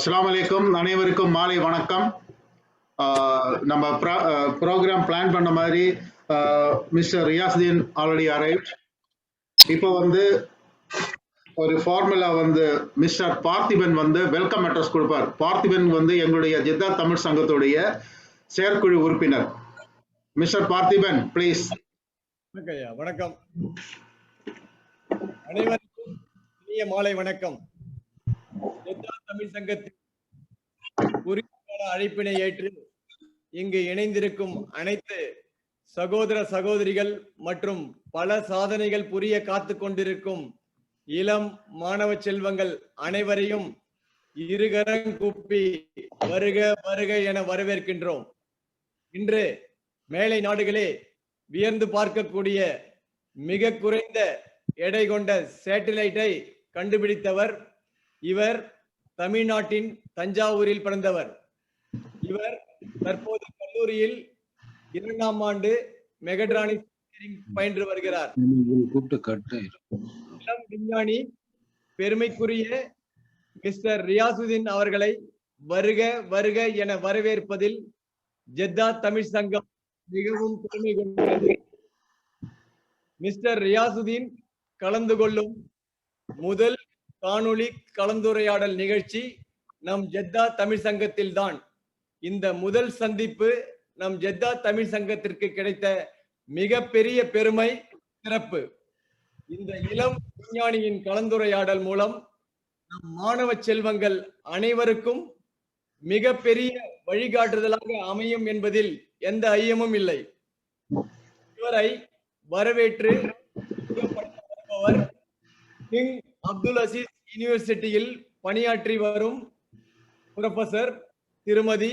அஸ்ஸலாமு அலைக்கும். அனைவருக்கும் மாலை வணக்கம். நம்ம ப்ரோக்ராம் பிளான் பண்ண மாதிரி மிஸ்டர் ரியாசுதீன் ஆல்ரெடி அரைவ்ட். இப்போ ஒரு formula mister Parthiban welcome address கொடுப்பார். பார்த்திபன் எங்களுடைய ஜெத்தா தமிழ் சங்கத்துடைய செயற்குழு உறுப்பினர். Mister Parthiban please. வணக்கம் அனைவருக்கும் இனிய மாலை வணக்கம். ஜெத்தா தமிழ் சங்கத்தின் குறுகிய அழைப்பினை ஏற்று இங்கு இணைந்திருக்கும் அனைத்து சகோதர சகோதரிகள் மற்றும் பல சாதனைகள் புரிய காத்து கொண்டிருக்கும் இளம் மாணவ செல்வங்கள் அனைவரையும் இருகரங்கூப்பி வருக வருக என வரவேற்கின்றோம். இன்று மேலை நாடுகளே வியந்து பார்க்கக்கூடிய மிக குறைந்த எடை கொண்ட சேட்டலைட்டை கண்டுபிடித்தவர் இவர். தமிழ்நாட்டின் தஞ்சாவூரில் பிறந்தவர் இவர். தற்போது கல்லூரியில் 2ஆம் ஆண்டு மெகட்ரானிக்ஸ் பயின்று வருகிறார். இளம் விஞ்ஞானி பெருமைக்குரிய மிஸ்டர் ரியாசுதீன் அவர்களை வருக வருக என வரவேற்பதில் ஜெத்தா தமிழ் சங்கம் மிகவும் பெருமை கொண்டுள்ளது. மிஸ்டர் ரியாசுதீன் கலந்து கொள்ளும் முதல் காணொளி கலந்துரையாடல் நிகழ்ச்சி நம் ஜெத்தா தமிழ் சங்கத்தில் தான். இந்த முதல் சந்திப்பு நம் ஜெத்தா தமிழ் சங்கத்திற்கு கிடைத்த மிக பெரிய பெருமை, சிறப்பு. இந்த இளம் விஞ்ஞானியின் கலந்துரையாடல் மூலம் நம் மாணவ செல்வங்கள் அனைவருக்கும் மிக பெரிய வழிகாட்டுதலாக அமையும் என்பதில் எந்த ஐயமும் இல்லை. இவரை வரவேற்று வருபவர் கிங் அப்துல் அசீஸ் யூனிவர்சிட்டியில் பணியாற்றி வரும் புரொஃபசர் திருமதி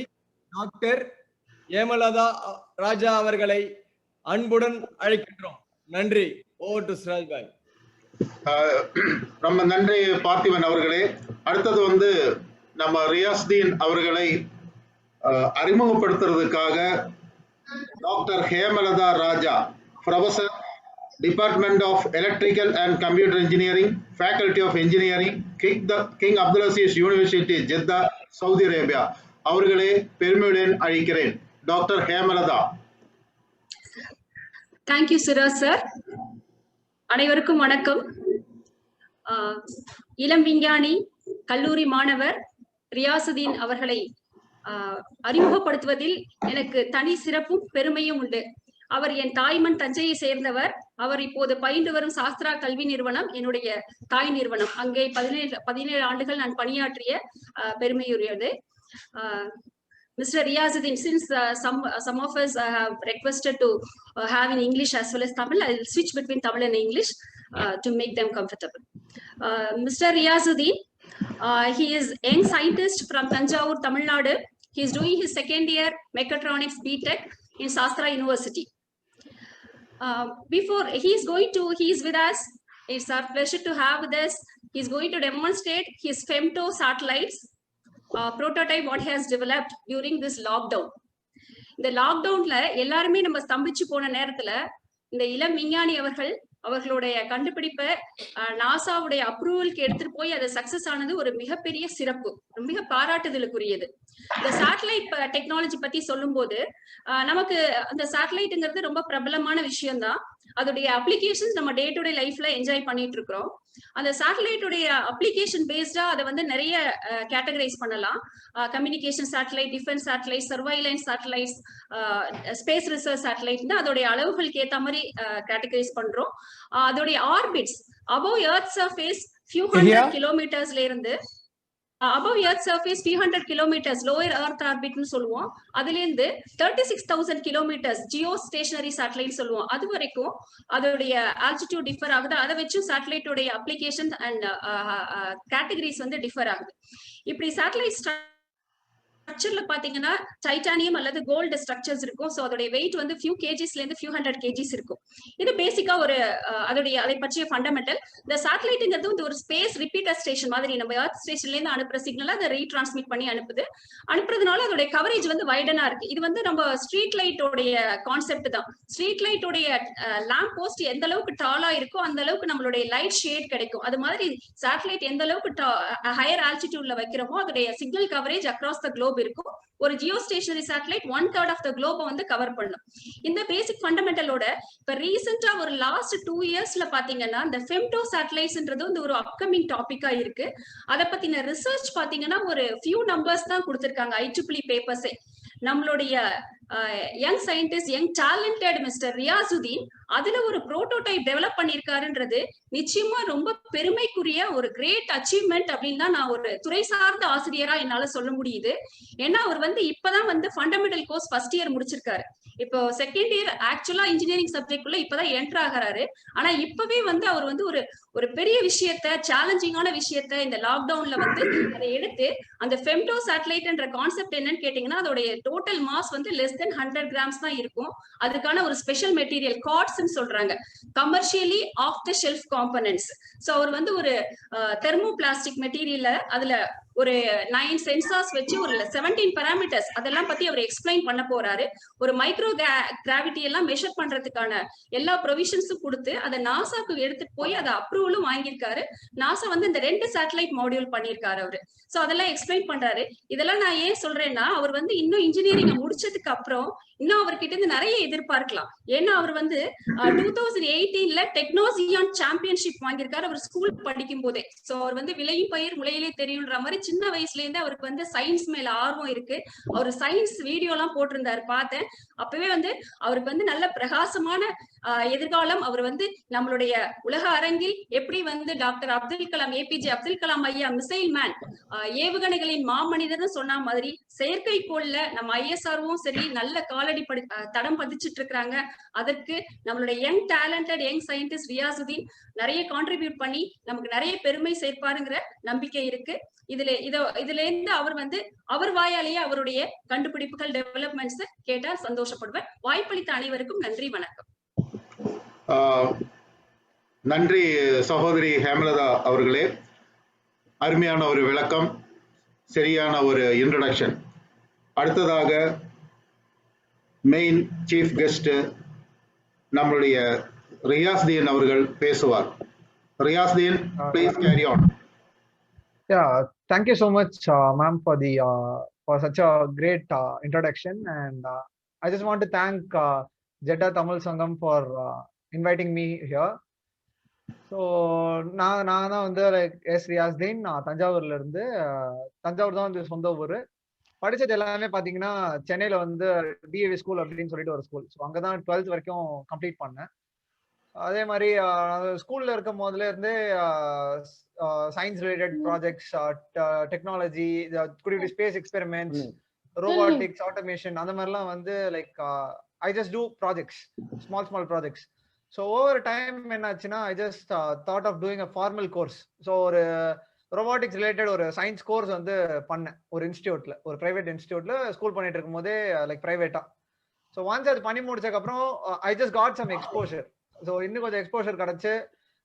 டாக்டர் ஏமலதா ராஜா அவர்களை அன்புடன் அழைக்கின்றோம். நன்றி. ஓவர் டு சிராஜ் பாய். ரொம்ப நன்றி பார்த்திபன் அவர்களே. அடுத்தது நம்ம ரியாசுதீன் அவர்களை அறிமுகப்படுத்துறதுக்காக doctor Hemalatha Raja, professor, Department of Electrical and Computer Engineering, Faculty of Engineering, King Abdulaziz University, Jeddah, Saudi Arabia அவர்களே பெருமையுடன் அழைக்கிறேன். Doctor Hemalatha. Thank you Siraj sir. அனைவருக்கும் வணக்கம். இளம் விஞ்ஞானி கல்லூரி மாணவர் ரியாசுதீன் அவர்களை அறிமுகப்படுத்துவதில் எனக்கு தனி சிறப்பும் பெருமையும் உண்டு. அவர் என் தாய்மண் தஞ்சையை சேர்ந்தவர். அவர் இப்போது பயின்று வரும் சாஸ்திரா கல்வி நிறுவனம் என்னுடைய தாய் நிறுவனம். அங்கே 17 ஆண்டுகள் நான் பணியாற்றிய பெருமையுரியது. Mr. Riyazuddin, since some of us have requested to have in English as well as Tamil, I will switch between Tamil and English to make them comfortable. Mr. Riyazuddin, he is a young scientist from Tanjavur, Tamil Nadu. He is doing his second year mechatronics BTech in Shastra University. Before he is with us. It's our pleasure to have with us. He's going to demonstrate his femto satellites prototype what he has developed during this lockdown. இந்த லாக்டவுன்ல எல்லாருமே நம்ம ஸ்தம்பிச்சு போன நேரத்துல இந்த இளம் விஞ்ஞானி அவர்களுடைய கண்டுபிடிப்பை நாசாவுடைய அப்ரூவலுக்கு எடுத்துட்டு போய் அது சக்சஸ் ஆனது ஒரு மிகப்பெரிய சிறப்பு, மிக பாராட்டுதலுக்குரியது. இந்த சேட்டலைட் டெக்னாலஜி பத்தி சொல்லும் போது நமக்கு அந்த சேட்டலைட்டுங்கிறது ரொம்ப பிரபலமான விஷயம் தான். அதோடைய அப்ளிகேஷன்ஸ் நம்ம டே டு டே லைஃப்ல என்ஜாய் பண்ணிட்டு இருக்கிறோம். அந்த சேட்டலைட்டுடைய அப்ளிகேஷன் பேஸ்டா அதை நிறைய கேட்டகரைஸ் பண்ணலாம். Communication satellite, defence satellite, surveillance satellite, space research satellite அதோடைய அளவுகளுக்கு ஏத்த மாதிரி கேட்டகரைஸ் பண்றோம். அதோடைய orbits above earth surface few hundred kilometersல இருந்து above earth surface few hundred kilometers lower earth orbit னு சொல்லுவோம். அதுல இருந்து 36,000 kilometers geostationary satellite சொல்லுவோம். அது வரைக்கும் அதோடைய altitude differ ஆகுது. அதை வச்சு satellite உடைய applications and categories டிஃபர் ஆகுது. இப்படி satellite ஸ்ட்ரக்சர்ல பாத்தீங்கன்னா டைட்டானியம் அல்லது கோல்டு ஸ்ட்ரக்சர்ஸ் இருக்கும். சோ அதோட வெயிட் வந்து ஃபியூ கேஜிஸ்ல இருந்து ஃபியூ ஹண்ட்ரட் கேஜிஸ் இருக்கும். இது பேசிக்கா ஒரு அதை பற்றிய ஃபண்டமெண்டல். இந்த சேட்டலைட்ங்கிறது வந்து ஒரு ஸ்பேஸ் ரிப்பீட்டர் ஸ்டேஷன் மாதிரி நம்ம எர்த் ஸ்டேஷன்ல இருந்து அனுப்புற சிக்னல் அதை ரீட்ரான்ஸ்மிட் பண்ணி அனுப்புறதுனால அதோட கவரேஜ் வந்து வைடனா இருக்கு. இது வந்து நம்ம ஸ்ட்ரீட் லைட்டோடைய கான்செப்ட் தான். ஸ்ட்ரீட் லைட்டோடைய லேம்ப் போஸ்ட் எந்த அளவுக்கு டாலா இருக்கோ அந்த அளவுக்கு நம்மளுடைய லைட் ஷேட் கிடைக்கும். அது மாதிரி சேட்டலைட் எந்த அளவுக்கு ஹையர் ஆல்டிடியூட்ல வைக்கிறோமோ அதோடைய signal coverage across the globe இருக்கும். ஒரு geo stationary satellite 1/3 of the குளோபை வந்து கவர் பண்ணும். இந்த பேசிக் ஃபண்டமெண்டலோட இப்ப ரீசெண்டா ஒரு லாஸ்ட் 2 இயர்ஸ்ல பாத்தீங்கன்னா இந்த ஃபெம்டோ சேட்டலைட்ஸ்ன்றது வந்து ஒரு அப்கமிங் டாபிக்கா இருக்கு. அதை பத்தின ரிசர்ச் பாத்தீங்கன்னா ஒரு ஃபியூ நம்பர்ஸ் தான் கொடுத்திருக்காங்க IEEE பேப்பர்ஸே. நம்மளுடைய young scientist, young talented mister Riyasudeen அதுல ஒரு புரோட்டோடைப் டெவலப் பண்ணிருக்காருன்றது நிச்சயமா ரொம்ப பெருமைக்குரிய ஒரு கிரேட் அச்சீவ்மெண்ட் அப்படின்னு தான் நான் ஒரு துறை சார்ந்த ஆசிரியரா என்னால சொல்ல முடியுது. ஏன்னா அவர் வந்து இப்பதான் வந்து ஃபண்டமெண்டல் கோர்ஸ் ஃபர்ஸ்ட் இயர் முடிச்சிருக்காரு. இப்போ செகண்ட் இயர் ஆக்சுவலா இன்ஜினியரிங் சப்ஜெக்ட் குள்ள இப்பதான் என்டர் ஆகிறாரு. ஆனா இப்பவே வந்து அவர் வந்து ஒரு பெரிய விஷயத்த, சேலஞ்சிங்கான விஷயத்த இந்த லாக்டவுன்ல வந்து அதை எடுத்து அந்த ஃபெம்டோ சேட்டலைட்ன்ற கான்செப்ட் என்னன்னு கேட்டீங்கன்னா அதோடைய டோட்டல் மாஸ் வந்து லெஸ் தென் 100 கிராம்ஸ் தான் இருக்கும். அதுக்கான ஒரு ஸ்பெஷல் மெட்டீரியல் காட்ஸ்ன்னு சொல்றாங்க, commercially off the shelf components. So அவர் வந்து ஒரு தெர்மோ பிளாஸ்டிக் மெட்டீரியல்ல அதுல ஒரு 9 சென்சார்ஸ் வச்சு ஒரு 17 பாராமீட்டர்ஸ் அதெல்லாம் பத்தி அவர் எக்ஸ்பிளைன் பண்ண போறாரு. ஒரு மைக்ரோ கிராவிட்டி எல்லாம் மெஷர் பண்றதுக்கான எல்லா ப்ரொவிஷன்ஸும் கொடுத்து அதை நாசாக்கு எடுத்துட்டு போய் அதை அப்ரூவலும் வாங்கியிருக்காரு. நாசா வந்து இந்த 2 சேட்டலைட் மாடியூல் பண்ணியிருக்காரு அவரு. சோ அதெல்லாம் எக்ஸ்பிளைன் பண்றாரு. இதெல்லாம் நான் ஏன் சொல்றேன்னா அவர் வந்து இன்னும் இன்ஜினியரிங் முடிச்சதுக்கு அப்புறம் இன்னும் அவர்கிட்ட இருந்து நிறைய எதிர்பார்க்கலாம். ஏன்னா அவர் வந்து 2018ல டெக்னோசியான் சாம்பியன்ஷிப் வாங்கியிருக்காரு அவர் ஸ்கூல் படிக்கும் போதே. சோ அவர் வந்து விளையும் பயிர் முளையிலே தெரியுன்ற மாதிரி சின்ன வயசுல இருந்து அவருக்கு வந்து சயின்ஸ் மேல ஆர்வம் இருக்கு. அவர் சயின்ஸ் வீடியோ எல்லாம் போட்டிருந்தாரு, பார்த்தேன். அப்பவே வந்து அவருக்கு வந்து நல்ல பிரகாசமான எதிர்காலம். அவர் வந்து நம்மளுடைய உலக அரங்கில் எப்படி வந்து டாக்டர் அப்துல் கலாம், APJ அப்துல் கலாம் ஐயா மிசைல் மேன், ஏவுகணைகளின் மாமனிதர்னு சொன்ன மாதிரி செயற்கைக்கோள்ல நம்ம ISROவும் சரி நல்ல காலடி தடம் பதிச்சிட்டு இருக்காங்க. அதற்கு நம்மளுடைய young talented young scientist Riyasudeen நிறைய கான்ட்ரிபியூட் பண்ணி நமக்கு நிறைய பெருமை சேர்ப்பாருங்கிற நம்பிக்கை இருக்கு. இதுல இருந்து அவர் வந்து அவர் வாயாலேயே அவருடைய கண்டுபிடிப்புகள் டெவலப்மெண்ட்ஸ் கேட்டா சந்தோஷப்படுவேன். வாய்ப்பளித்த அனைவருக்கும் நன்றி, வணக்கம். நன்றி சகோதரி ஹேமலதா அவர்களே. அருமையான ஒரு விளக்கம், சரியான ஒரு இன்ட்ரோடக்ஷன். அடுத்ததாக மெயின் சீஃப் கெஸ்ட் நம்மளுடைய ரியாஸ்தீன் அவர்கள் பேசுவார். Riyasdeen, please carry on. Yeah, thank you so much, ma'am, for such a great introduction, and I just want to thank Jeddah Tamil Sangam for inviting me here. So நான் தான் வந்து S Riyasdeen, தஞ்சாவூர்ல இருந்து. தஞ்சாவூர் தான் வந்து சொந்த ஊர். படிச்சது எல்லாமே பாத்தீங்கன்னா சென்னையில வந்து DAV ஸ்கூல் அப்படின்னு சொல்லிட்டு ஒரு ஸ்கூல். ஸோ அங்கதான் 12th வரைக்கும் கம்ப்ளீட் பண்ணேன். அதே மாதிரி ஸ்கூல்ல இருக்கும் போதுல இருந்தே science related projects, technology, space experiments, robotics, automation, அந்த மாதிரிலாம் வந்து like I just do projects, small projects. So over time என்னாச்சுன்னா I just thought of doing a formal course. So ஒரு ரோபோட்டிக்ஸ் ரிலேட்டட் ஒரு சயின்ஸ் கோர்ஸ் வந்து பண்ணேன் ஒரு இன்ஸ்டியூட்ல, ஒரு பிரைவேட் இன்ஸ்டியூட்ல ஸ்கூல் பண்ணிட்டு இருக்கும் போதே, லைக் பிரைவேட்டா. ஸோ ஒன்ஸ் அது பண்ணி முடிச்சதுக்கு அப்புறம் I just got some exposure. So இன்னும் கொஞ்சம் எக்ஸ்போஷர் கிடைச்சு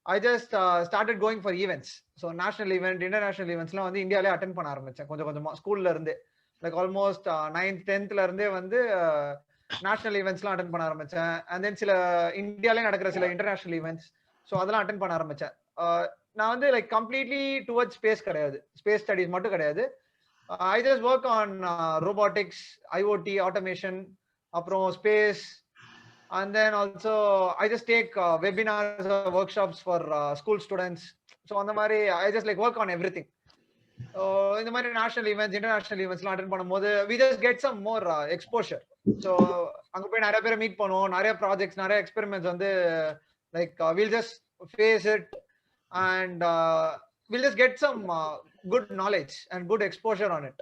I just started going for events. So national event, international ஈவெண்ட்ஸ்லாம் வந்து இந்தியாவிலே அட்டென்ட் பண்ண ஆரம்பிச்சேன் கொஞ்சம் கொஞ்சமா ஸ்கூல்ல இருந்து. லைக் ஆல்மோஸ்ட் 9th 10th இருந்தே வந்து நேஷனல் ஈவெண்ட்ஸ்லாம் அட்டென்ட் பண்ண ஆரம்பிச்சேன். அண்ட் தென் சில இந்தியாவிலே நடக்கிற சில இன்டர்நேஷனல் ஈவெண்ட்ஸ், ஸோ அதெல்லாம் அட்டென்ட் பண்ண ஆரம்பிச்சேன். நான் வந்து லைக் கம்ப்ளீட்லி டுவர்ட்ஸ் ஸ்பேஸ் கிடையாது, ஸ்பேஸ் ஸ்டடிஸ் மட்டும் கிடையாது. I just work on robotics, IoT, automation, அப்புறம் space. And then also I just take webinars, workshops for school students. So on the mari I just like work on everything. In the mari national events, international events la attend பண்ணும்போது we just get some more exposure. So அங்க போய் நிறைய பேரை meet பண்ணுவோம், நிறைய projects, நிறைய experiments வந்து like we'll just face it and we'll just get some good knowledge and good exposure on it.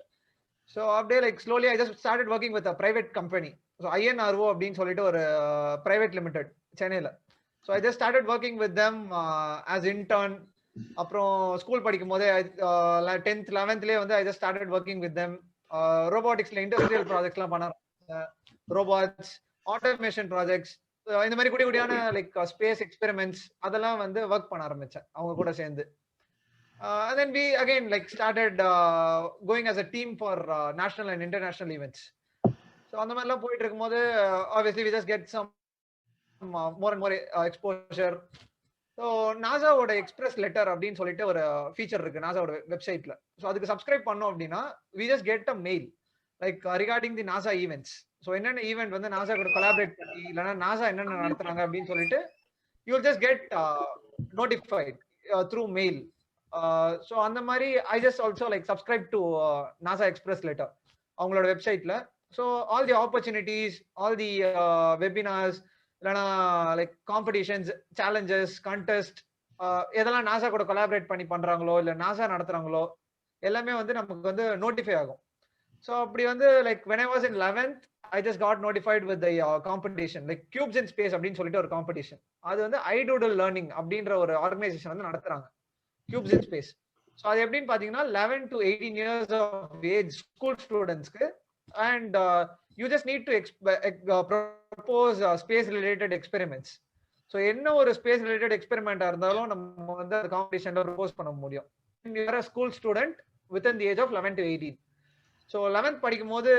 So அப்படியே like slowly I just started working with a private company. So INRO அப்படின்னு சொல்லிட்டு ஒரு private limited சென்னையில. So I just started working with them as intern. அப்புறம் school படிக்கும் போதே 10th 11thலேயே வந்து I just started working with them ரோபோட்டிக்ஸ்ல இண்டஸ்ட்ரியல் ப்ராஜெக்ட்ஸ்லாம் பண்ண ரோபோட்ஸ், ஆட்டோமேஷன் ப்ராஜெக்ட்ஸ், இந்த மாதிரி குடி குடியான லைக் ஸ்பேஸ் எக்ஸ்பெரிமெண்ட்ஸ் அதெல்லாம் வந்து ஒர்க் பண்ண ஆரம்பிச்சேன் அவங்க கூட சேர்ந்து. And then we again like started going as a team for national and international events. So அந்த மாதிரிலாம் போயிட்டு இருக்கும்போது obviously we just get some more and more exposure. So நாசாவோட எக்ஸ்பிரஸ் லெட்டர் அப்படின்னு சொல்லிட்டு ஒரு ஃபீச்சர் இருக்கு நாசாவோட வெப்சைட்ல. ஸோ அதுக்கு சப்ஸ்கிரைப் பண்ணோம் அப்படின்னா we just get a mail like regarding the NASA events. So என்னென்ன ஈவெண்ட் வந்து நாசா கூட கொலாபரேட் பண்ணி இல்லைன்னா நாசா என்னென்ன நடத்துறாங்க அப்படின்னு சொல்லிட்டு you will just get notified through mail. So அந்த மாதிரி I just also like subscribe to NASA Express letter அவங்களோட வெப்சைட்ல. So all the opportunities, all the webinars, இல்லைன்னா லைக் காம்படிஷன்ஸ், சேலஞ்சஸ், கண்டெஸ்ட், எதெல்லாம் நாசா கூட கொலாபரேட் பண்ணி பண்றாங்களோ இல்லை நாசா நடத்துறாங்களோ எல்லாமே வந்து நமக்கு வந்து நோட்டிஃபை ஆகும். ஸோ அப்படி வந்து like when I was in 11th I just got notified with the competition like Cubes in Space அப்படின்னு சொல்லிட்டு ஒரு காம்படிஷன். அது வந்து iDoodle Learning அப்படின்ற ஒரு ஆர்கனைசேஷன் வந்து நடத்துறாங்க Cubes in Space. ஸோ அது எப்படின்னு பாத்தீங்கன்னா 11 to 18 years of age school ஸ்டூடெண்ட்ஸ்க்கு, and you just need to propose space related experiments. So என்ன ஒரு ஸ்பேஸ் ரிலேட்டட் எக்ஸ்பெரிமெண்டா இருந்தாலும் நம்ம வந்து அந்த காம்படிஷன்ல ப்ரொபோஸ் பண்ண முடியும். you are a school student within the age of 11 to 18. So 11th படிக்கும் போது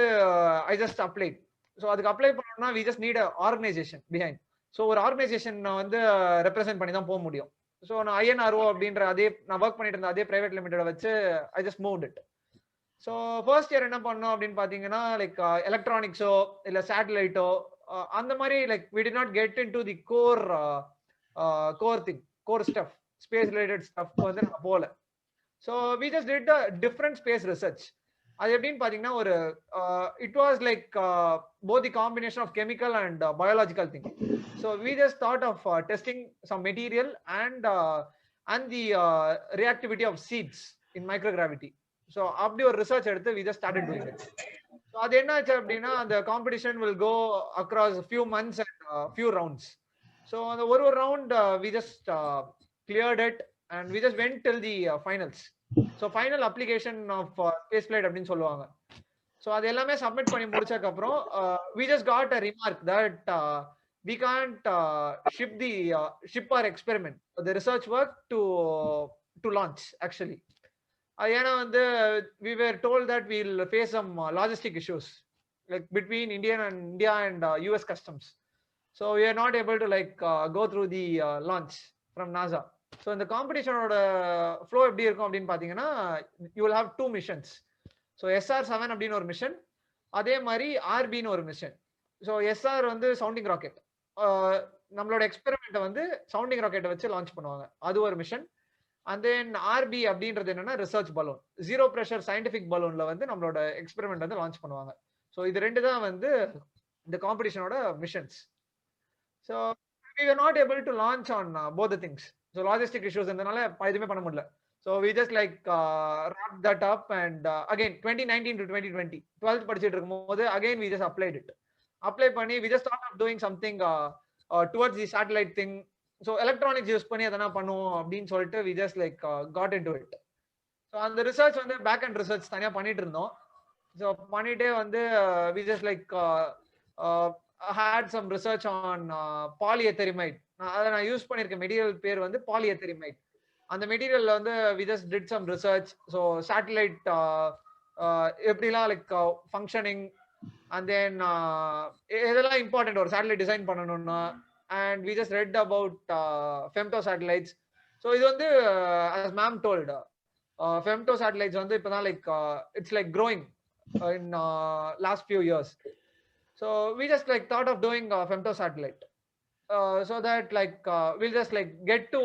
I just applied. ஸோ அதுக்கு அப்ளை பண்ணணும்னா we just need a organization behind. So ஒரு ஆர்கனைசேஷன் வந்து ரெப்ரசென்ட் பண்ணி தான் போக முடியும். ஸோ நான் INRO அப்படின்ற அதே நான் ஒர்க் பண்ணிட்டு இருந்த அதே பிரைவேட் லிமிடெட் வச்சு I just moved it. So first year என்ன பண்ணோம் அப்படின்னு பார்த்தீங்கன்னா லைக் எலக்ட்ரானிக்ஸோ இல்லை சேட்டலைட்டோ அந்த மாதிரி like we did not get into the core stuff, space related stuff வந்து நான் போகல. So we just did a different space research. அது எப்படின்னு பார்த்தீங்கன்னா ஒரு it was like both the combination of chemical and biological thing. So we just thought of testing some material and the reactivity of seeds in microgravity. So அப்படி ஒரு research எடுத்து we just started doing it. So அது என்ன ஆச்சு அப்படின்னா அந்த competition will go across a few months and few rounds. So அந்த ஒரு round we just cleared it and we just went till the finals. So final application of space flight அப்படின்னு சொல்லுவாங்க. So அது எல்லாமே சப்மிட் பண்ணி முடிச்சதுக்கு அப்புறம் we just got a remark that we can't ship our experiment, the research work to launch actually. ஏன்னா வந்து we were told that we'll face some logistic issues like between India and US customs. So we are not able to like go through the launch from NASA. So இந்த காம்படிஷனோட flow எப்படி இருக்கும் அப்படின்னு பார்த்தீங்கன்னா you will have 2 missions. So SR-7 அப்படின்னு ஒரு mission, அதே மாதிரி RB-ன்னு ஒரு மிஷன். ஸோ SR வந்து சவுண்டிங் ராக்கெட், நம்மளோட எக்ஸ்பெரிமெண்ட்டை வந்து சவுண்டிங் ராக்கெட்டை வச்சு லான்ச் பண்ணுவாங்க, அது ஒரு மிஷன். அண்ட் தென் RB அப்படின்றது என்னன்னா research balloon, zero pressure scientific பலூன்ல வந்து நம்மளோட எக்ஸ்பெரிமெண்ட் வந்து லான்ச் பண்ணுவாங்க. ஸோ இது ரெண்டு தான் வந்து இந்த காம்படிஷனோட missions. So we were not able to launch on both the things. So logistic issues இருந்தனால எதுவுமே பண்ண முடியல. So we just like wrapped that up and again 2019 to 2020 12th படிச்சிட்டு இருக்கும்போது again we just applied it. Apply பண்ணி we just thought of doing something towards the satellite thing. So electronics use பண்ணி எதனா பண்ணுவோம் அப்படின்னு சொல்லிட்டு we just like got into it. So அந்த research வந்து பேக் அண்ட் ரிசர்ச் தனியா பண்ணிட்டு இருந்தோம். ஸோ பண்ணிட்டே வந்து we just like had some research on polyethermide. அதை நான் யூஸ் பண்ணிருக்க மெட்டீரியல் பேர் வந்து polyethermide. அந்த மெட்டீரியல்ல வந்து we just did some research. So satellite எப்படிலாம் லைக் ஃபங்க்ஷனிங் and then இதெல்லாம் இம்பார்ட்டன்ட் ஒரு சேட்டலைட் டிசைன் பண்ணணும்னா, and we just read about femto satellites. So இது வந்து as ma'am told femto satellites வந்து இப்பதான் like it's like growing in last few years. So we just like thought of doing femto satellite so that like we'll just like get to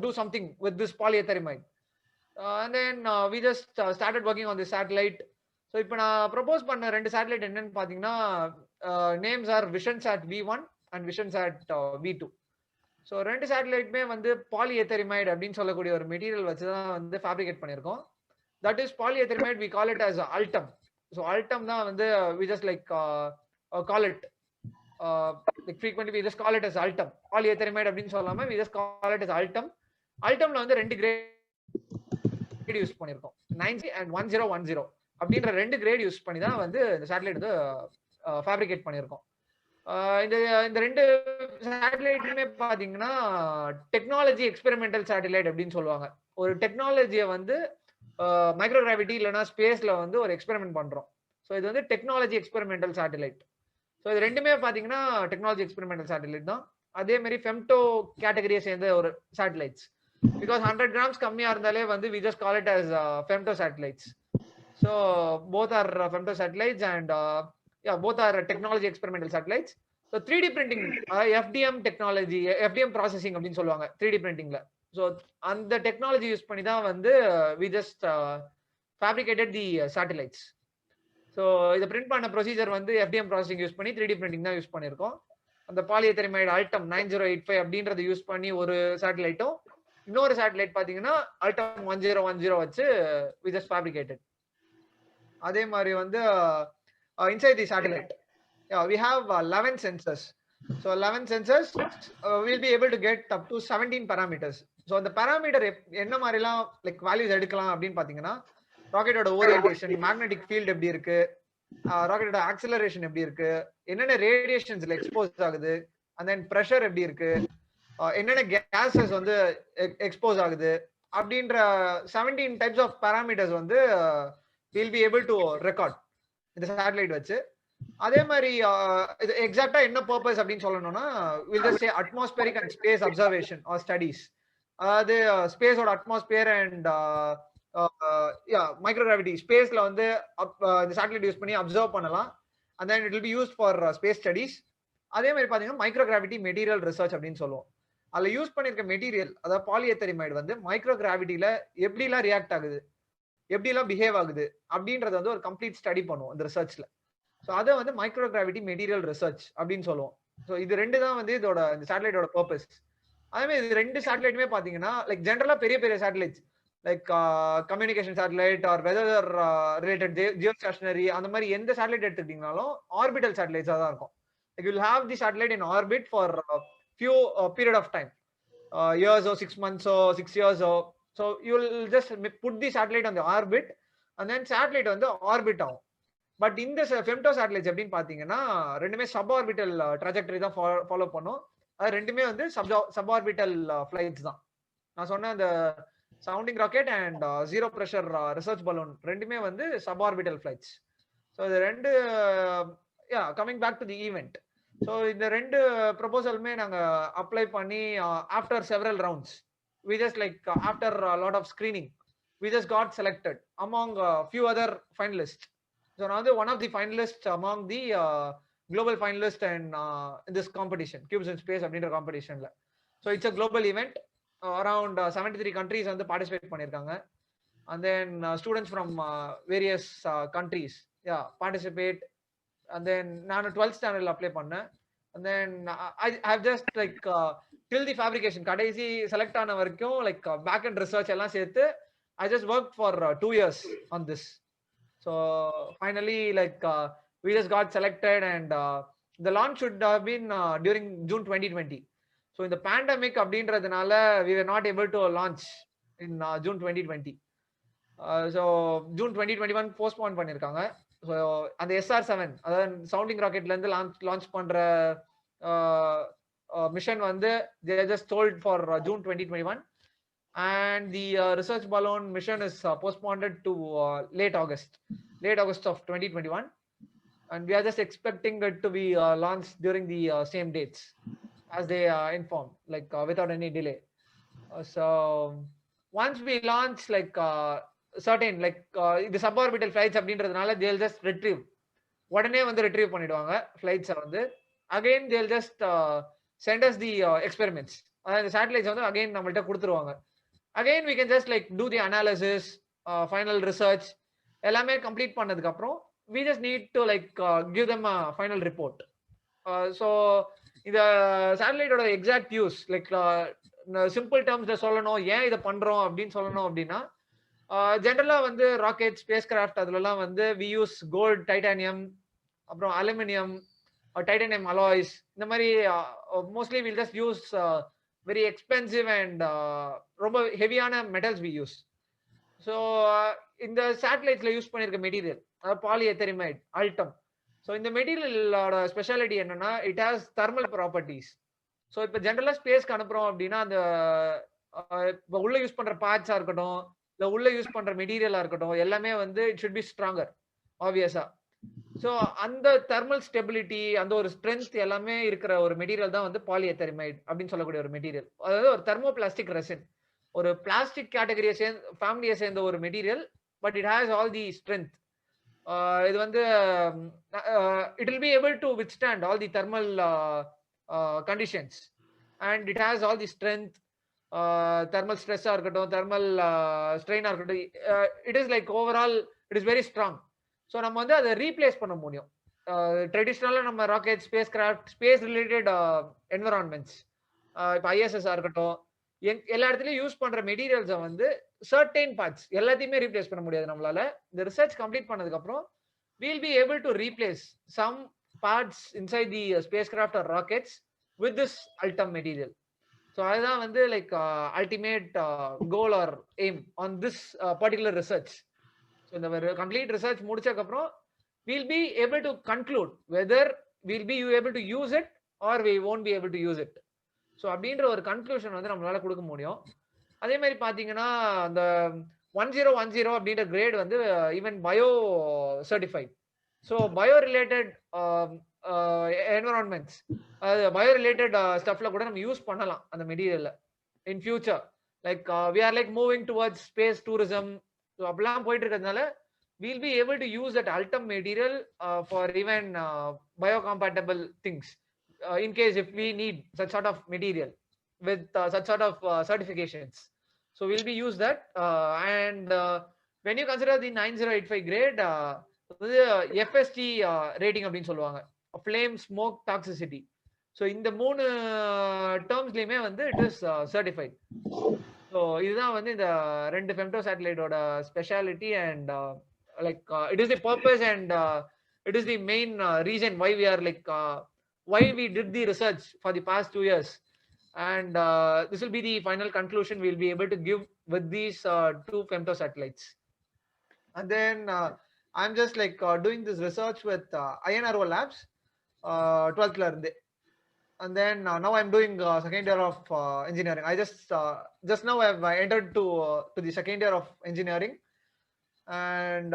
do something with this polyethermide. And then we just started working on this satellite. So இப்போ நான் propose பண்ண 2 satellite என்னன்னு பாத்தீங்கன்னா names are VisionSat V1 and VisionSat V2. So 2 சேட்டலைட்டுமே வந்து polyethermide அப்படின்னு சொல்லக்கூடிய ஒரு மெட்டீரியல் வச்சு தான் வந்து ஃபேப்ரிகேட் பண்ணியிருக்கோம். That is polyethermide, we call it as Altum. So Altum தான் வந்து we just like call it like frequently we just call it as Altum. Polyethermide அப்படின்னு சொல்லாம we just call it as Altum. Altumல வந்து 2 great use பண்ணிருக்கோம், 90 and 1010. அப்படின்ற 2 great use பண்ணி தான் வந்து இந்த சேட்டலைட் வந்து ஃபேப்ரிகேட் பண்ணியிருக்கோம். இந்த இந்த 2 சேட்டலைட்டுமே பாத்தீங்கன்னா டெக்னாலஜி எக்ஸ்பெரிமெண்டல் சேட்டலைட் அப்படின்னு சொல்லுவாங்க. ஒரு டெக்னாலஜியை வந்து மைக்ரோ கிராவிட்டி இல்லைன்னா ஸ்பேஸ்ல வந்து ஒரு எக்ஸ்பெரிமெண்ட் பண்றோம். ஸோ இது வந்து டெக்னாலஜி எக்ஸ்பெரிமெண்டல் சேட்டலைட். ஸோ இது ரெண்டுமே பாத்தீங்கன்னா டெக்னாலஜி எக்ஸ்பெரிமெண்டல் சேட்டலைட் தான். அதே மாதிரி ஃபெம்டோ கேட்டகரியை சேர்ந்த ஒரு சேட்டலைட்ஸ். பிகாஸ் 100 grams கம்மியா இருந்தாலே வந்து we just call it as femto satellites. So both are femto satellites and both are technology experimental satellites. So 3D printing, FDM technology, FDM processing அப்படின்னு சொல்லுவாங்க 3D printingல. So அந்த technology use பண்ணி தான் வந்து we just fabricated the satellites. So இதை print பண்ண procedure வந்து FDM processing use பண்ணி 3D printing தான் யூஸ் பண்ணியிருக்கோம். அந்த பாலிஎத்தரைமைடு அல்டம் 9085 அப்படின்றத யூஸ் பண்ணி ஒரு சேட்டலைட்டும், இன்னொரு சேட்டலைட் பாத்தீங்கன்னா அல்டம் 1010 வச்சு we just fabricated. அதே மாதிரி வந்து inside the satellite we have 11 sensors. So 11 sensors we'll be able to get up to 17 parameters. So அந்த parameter என்ன மாதிரிலாம் லைக் வேல்யூஸ் எடுக்கலாம் அப்படின்னு பாத்தீங்கன்னா ராக்கெட்டோட ஓரியன்டேஷன், மேக்னெட்டிக் ஃபீல்ட் எப்படி இருக்கு, ராக்கெட்டோட ஆக்சிலரேஷன் எப்படி இருக்கு, என்னென்ன ரேடியேஷன்ஸ்ல எக்ஸ்போஸ் ஆகுது, அண்ட் தென் ப்ரெஷர் எப்படி இருக்கு, என்னென்ன கேசஸ் வந்து எக்ஸ்போஸ் ஆகுது அப்படின்ற 17 டைப்ஸ் ஆஃப் பாராமீட்டர்ஸ் வந்து we'll be able to record இந்த சேட்டலைட் வச்சு. அதே மாதிரி இது எக்ஸாக்டா என்ன பர்பஸ் அப்படின்னு சொல்லணும்னா we'll just say atmospheric and space observation or studies. அதாவது ஸ்பேஸோட அட்மாஸ்பியர் அண்ட் மைக்ரோகிராவிட்டி ஸ்பேஸ்ல வந்து இந்த சேட்டலைட் யூஸ் பண்ணி அப்சர்வ் பண்ணலாம். and then it will be used for space studies. அதே மாதிரி பாத்தீங்கன்னா மைக்ரோகிராவிட்டி மெட்டீரியல் ரிசர்ச் அப்படின்னு சொல்லுவோம். அதுல யூஸ் பண்ணிருக்க மெட்டீரியல், அதாவது பாலிஎத்தரைமைடு வந்து மைக்ரோகிராவிட்டியில எப்படிலாம் ரியாக்ட் ஆகுது, எப்படிலாம் பிஹேவ் ஆகுது அப்படின்றத வந்து ஒரு கம்ப்ளீட் ஸ்டடி பண்ணுவோம் இந்த ரிசர்ச்ல. ஸோ அதை வந்து மைக்ரோகிராவிட்டி மெட்டீரியல் ரிசர்ச் அப்படின்னு சொல்லுவோம். ஸோ இது ரெண்டு தான் வந்து இதோட இந்த சேட்டலைட்டோட பர்பஸ். அதே மாதிரி இது 2 சேட்டலைட்டுமே பாத்தீங்கன்னா லைக் ஜென்ரலா பெரிய பெரிய satellites like communication satellite or weather related geostationary அந்த மாதிரி எந்த சேட்டலைட் எடுத்துக்கிட்டீங்கனாலும் ஆர்பிட்டல் சேட்டலைட்ஸா தான் இருக்கும். Like you'll have the satellite in orbit for few period of time, years or 6 months or 6 years or so. You will just put the satellite on the orbit and then satellite வந்து orbit ஆகும். But இந்த femto satellites எப்படின்னு பாத்தீங்கன்னா ரெண்டுமே சப்ஆர்பிட்டல் trajectory தான் follow பண்ணும். அது ரெண்டுமே வந்து சப்ஆர்பிட்டல் ஃபிளைட்ஸ் தான். நான் சொன்ன அந்த sounding rocket and zero pressure research balloon ரெண்டுமே வந்து சப்ஆர்பிட்டல் ஃபிளைட்ஸ். ஸோ இது ரெண்டு coming back to the event. So இந்த 2 ப்ரொபோசலுமே நாங்க அப்ளை பண்ணி after several rounds we just like after a lot of screening we just got selected among few other finalists. So now the one of the finalists among the global finalists and in this competition, Cubes in Space அப்படின்ற competitionல. So it's a global event. Around 73 countries வந்து participate பண்ணிருக்காங்க. And then students from various countries participate. And then நான் 12th standard apply பண்ணேன். And then I have just like till the fabrication கடைசி select ஆன வரைக்கும் like back end research எல்லாம் சேர்த்து I just worked for 2 years on this. So finally like we just got selected and the launch should have been during June 2020. So in the pandemic அப்படின்றதுனால we were not able to launch in June 2020. So June 2021 postpone பண்ணிருக்காங்க. So அந்த SR-7 அதாவது sounding ராக்கெட்ல இருந்து launch பண்ற mission வந்து they just told for June 2021 and the research balloon mission is postponed to late August of 2021 and we are just expecting it to be launched during the same dates as they informed, like without any delay. So once we launch like certain like the suborbital flights அப்படின்றதுனால they'll just retrieve உடனே வந்து retrieve பண்ணிடுவாங்க flights வந்து. again they'll just send us the experiments. அந்த satellites வந்து again நம்மள்ட்ட கொடுத்துருவாங்க. again we can just like do the analysis, final research எல்லாமே கம்ப்ளீட் பண்ணதுக்கு அப்புறம் we just need to like give them a final report. So இந்த சேட்டலைட்டோட exact use like simple டேர்ம்ஸ்ல சொல்லணும், ஏன் இதை பண்றோம் அப்படின்னு சொல்லணும் அப்படின்னா ஜென்ரலா வந்து ராக்கெட் ஸ்பேஸ் கிராஃப்ட் அதுலலாம் வந்து வி யூஸ் கோல்டு, டைட்டானியம், அப்புறம் அலுமினியம், டைட்டானியம் அலாய்ஸ், இந்த மாதிரி mostly will just use very expensive and ரொம்ப ஹெவியான மெட்டல்ஸ் வி யூஸ். ஸோ இந்த சேட்டலைட்ஸ்ல யூஸ் பண்ணிருக்க மெட்டீரியல் பாலிஎத்தரிமைட் அல்டம். ஸோ இந்த மெட்டீரியலோட ஸ்பெஷாலிட்டி என்னன்னா it has thermal properties. So இப்போ ஜென்ரலா ஸ்பேஸ்க்கு அனுப்புறோம் அப்படின்னா அந்த இப்போ உள்ள யூஸ் பண்ற பார்ட்ஸா இருக்கட்டும், இல்ல உள்ள யூஸ் பண்ற மெட்டீரியலா இருக்கட்டும், எல்லாமே வந்து இட் ஷுட் பி ஸ்ட்ராங்கர் ஆப்வியஸா. ஸோ அந்த தெர்மல் ஸ்டெபிலிட்டி, அந்த ஒரு ஸ்ட்ரென்த் எல்லாமே இருக்கிற ஒரு மெட்டீரியல் தான் வந்து பாலிஎத்தரிமைட் அப்படின்னு சொல்லக்கூடிய ஒரு மெட்டீரியல். அதாவது ஒரு தெர்மோபிளாஸ்டிக் ரெசின், ஒரு பிளாஸ்டிக் கேட்டகரியை சேர்ந்த ஃபேமிலியை சேர்ந்த ஒரு material, but it has all the strength. இது வந்து it will be able to withstand all the thermal conditions and it has all the strength. Thermal ஸ்ட்ரெஸ்ஸா இருக்கட்டும், தெர்மல் ஸ்ட்ரெயினா இருக்கட்டும், it is like overall it is very strong. So நம்ம வந்து அதை replace பண்ண முடியும். ட்ரெடிஷ்னலாக நம்ம rocket, spacecraft, space related environments, இப்போ ஐஎஸ்எஸ்ஸாக இருக்கட்டும், எல்லா இடத்துலையும் யூஸ் பண்ணுற மெட்டீரியல்ஸை வந்து சர்டைன் பார்ட்ஸ் எல்லாத்தையுமே ரீப்ளேஸ் பண்ண முடியாது நம்மளால. இந்த ரிசர்ச் கம்ப்ளீட் பண்ணதுக்கப்புறம் we'll be able to replace some parts inside the spacecraft or rockets with this ultim material. So அதுதான் வந்து like ultimate goal or aim on this particular research. So இந்த complete research முடிச்சதுக்கு அப்புறம் we'll be able to conclude whether we'll be able to use it or we won't be able to use it. So அப்படின்ற ஒரு conclusion வந்து நம்மளால கொடுக்க முடியும். அதே மாதிரி பார்த்தீங்கன்னா அந்த 1010 அப்படின்ற கிரேட் வந்து even bio certified. So bio related environments, அது பயோ ரிலேட்டட் ஸ்டஃப்ல கூட நம்ம யூஸ் பண்ணலாம் அந்த மெட்டீரியல்ல in future. Like we are like moving towards space tourism. So அப்படிலாம் போயிட்டு இருக்கிறதுனால we'll be able to use that ultim material for even biocompatible things in case if we need such sort of material with such sort of certifications. So we'll be use that and when you consider the 9085 grade FST rating அப்படினு சொல்லுவாங்க, flame smoke toxicity. So இந்த மூணு டேர்ம்ஸ்லயுமே வந்து it is certified. So இதுதான் வந்து இந்த ரெண்டு femto சேட்டலைட்டோட speciality and like it is the purpose and it is the main reason why we are like why we did the research for the past 2 years, and this will be the final conclusion we'll be able to give with these two femto satellites. And then I'm just like doing this research with INRO labs 12th la irundhe, and then now I'm doing second year of engineering. I just now I've entered to the second year of engineering. And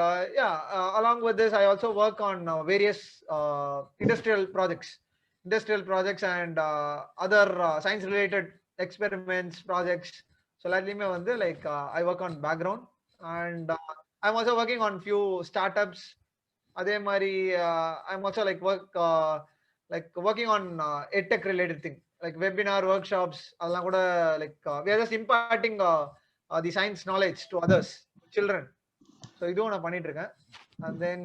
along with this I also work on various industrial projects and other science related experiments projects. So lately me vandu like I work on background, and I'm also working on few startups. Adhe mari I'm also like working on edtech related thing like webinar workshops adala kuda like we are just imparting the science knowledge to others, children. So இதுவும் நான் பண்ணிட்டு இருக்கேன். And then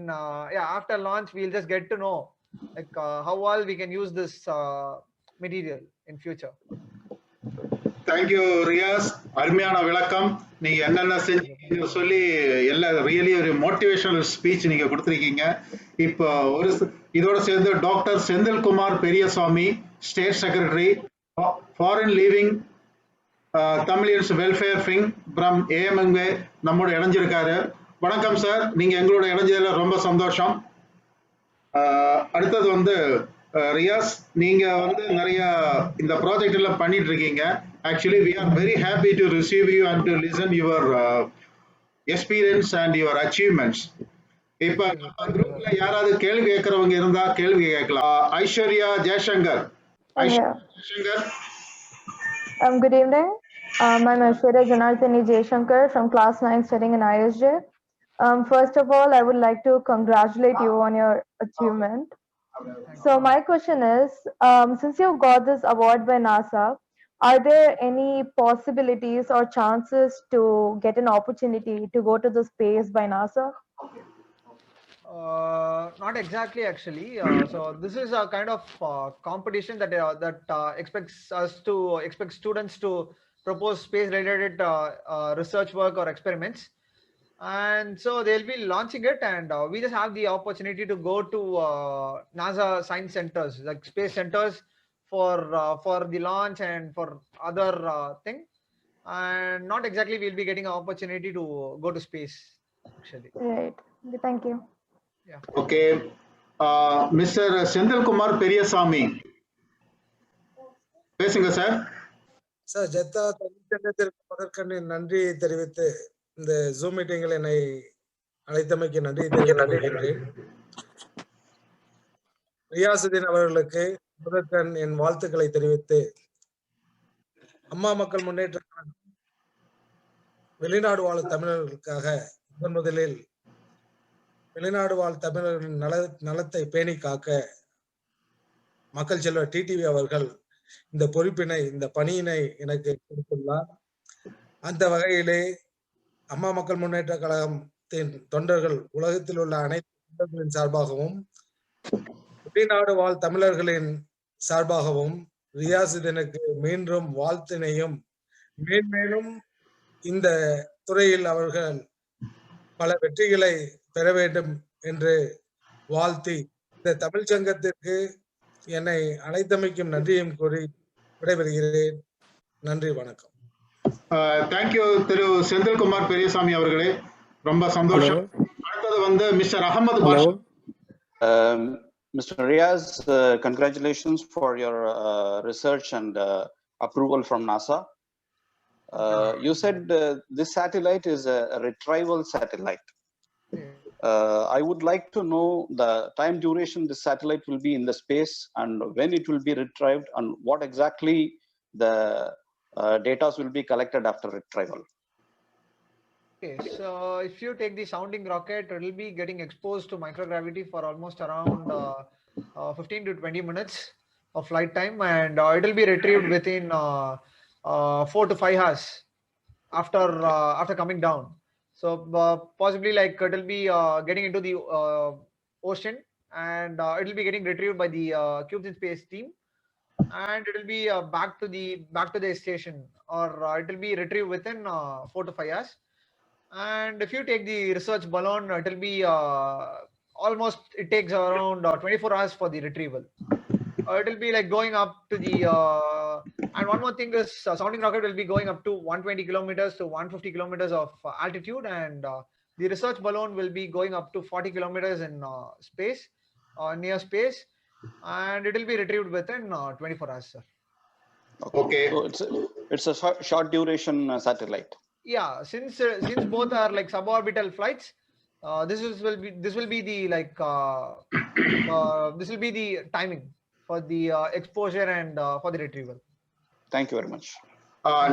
after launch we'll just get to know like how all we can use this material in future. Thank you Riyaz, அருமையான விளக்கம். நீங்க என்னென்ன செஞ்சீங்க சொல்லி எல்லா ரியலி ஒரு மோட்டிவேஷனல் ஸ்பீச் நீங்க கொடுத்துருக்கீங்க. இப்போ ஒரு இதோட சேர்ந்து doctor Senthilkumar Periyasamy, state secretary, foreign leaving Tamilians welfare wing from AMMA நம்மோட இணைஞ்சிருக்காரு. வணக்கம் சார், நீங்க எங்களோட இணைஞ்சதுல ரொம்ப சந்தோஷம். அடுத்தது வந்து ரியாஸ், நீங்க வந்து நிறைய இந்த ப்ராஜெக்ட் எல்லாம் பண்ணிட்டு இருக்கீங்க. Actually we are very happy to receive you and to listen your experience and your achievements. இப்ப குரூப்ல யாராவது கேள்வி கேட்கறவங்க இருந்தா கேள்வி கேட்கலாம். Aishwarya Jayashankar. Jayashankar. Good evening. I'm Aishwarya Janardhani Jayashankar from class 9 studying in ISJ. First of all, I would like to congratulate you on your achievement. So my question is, since you got this award by NASA, are there any possibilities or chances to get an opportunity to go to the space by NASA? Not exactly actually. So this is a kind of competition that expects students to propose space related research work or experiments, and so they'll be launching it, and we just have the opportunity to go to NASA science centers like space centers for the launch and for other thing. and not exactly we'll be getting an opportunity to go to space actually. Right. Thank you. Okay. Mr. Senthil Kumar Periyasamy. பேசுங்க sir. Sir Jeddah தமிழ்ச்சங்கத்திற்கு முதற்கண்ணு நன்றி தெரிவித்து இந்த zoom மீட்டிங்கில் என்னை அழைத்தமைக்கு நன்றி தெரிவித்துக் ரியாசுதீன் அவர்களுக்கு முதற்கண் என் வாழ்த்துக்களை தெரிவித்து அம்மா மக்கள் முன்னேற்ற வெளிநாடு வாழும் தமிழர்களுக்காக முதலில் வெளிநாடு வாழ் தமிழர்களின் நலத்தை பேணி காக்க மக்கள் செல்வர் டிடிவி அவர்கள் இந்த பொறுப்பினை இந்த பணியினை எனக்கு கொடுத்துள்ளார். அந்த வகையிலே அம்மா மக்கள் முன்னேற்ற கழகத்தின் தொண்டர்கள் உலகத்தில் உள்ள அனைத்து தொண்டர்களின் சார்பாகவும் வெளிநாடு வாழ் தமிழர்களின் சார்பாகவும் ரியாசுதீனுக்கு மீண்டும் வாழ்த்தினையும் மேன்மேலும் இந்த துறையில் அவர்கள் பல வெற்றிகளை பெற வேண்டும் என்று வாழ்த்தி இந்த தமிழ் சங்கத்திற்கு என்னை அழைத்தமைக்கும் நன்றியும் கூறி விடைபெறுகிறேன். நன்றி, வணக்கம். தேங்க்யூ திரு செந்தில் குமார் பெரியசாமி அவர்களே, ரொம்ப சந்தோஷம். அடுத்தது வந்து mister Ahmed Basha. Mr. Riaz, congratulations for your research and approval from NASA. You said this satellite is a retrieval satellite. I would like to know the time duration this satellite will be in the space and when it will be retrieved and what exactly the data will be collected after retrieval. Okay, so if you take the sounding rocket, it will be getting exposed to microgravity for almost around 15 to 20 minutes of flight time, and it will be retrieved within 4 to 5 hours after coming down. So possibly like it will be getting into the ocean, and it will be getting retrieved by the Cubes in Space team, and it will be back to the station, or it will be retrieved within 4 to 5 hours. And if you take the research balloon, it will be almost, it takes around 24 hours for the retrieval. It will be like going up to the and one more thing is sounding rocket will be going up to 120 kilometers to 150 kilometers of altitude, and the research balloon will be going up to 40 kilometers in space, near space, and it will be retrieved within 24 hours, sir. Okay. So it's a short duration satellite. Yeah, since both are like suborbital flights, this will be the like this will be the timing for the exposure and for the retrieval. Thank you very much.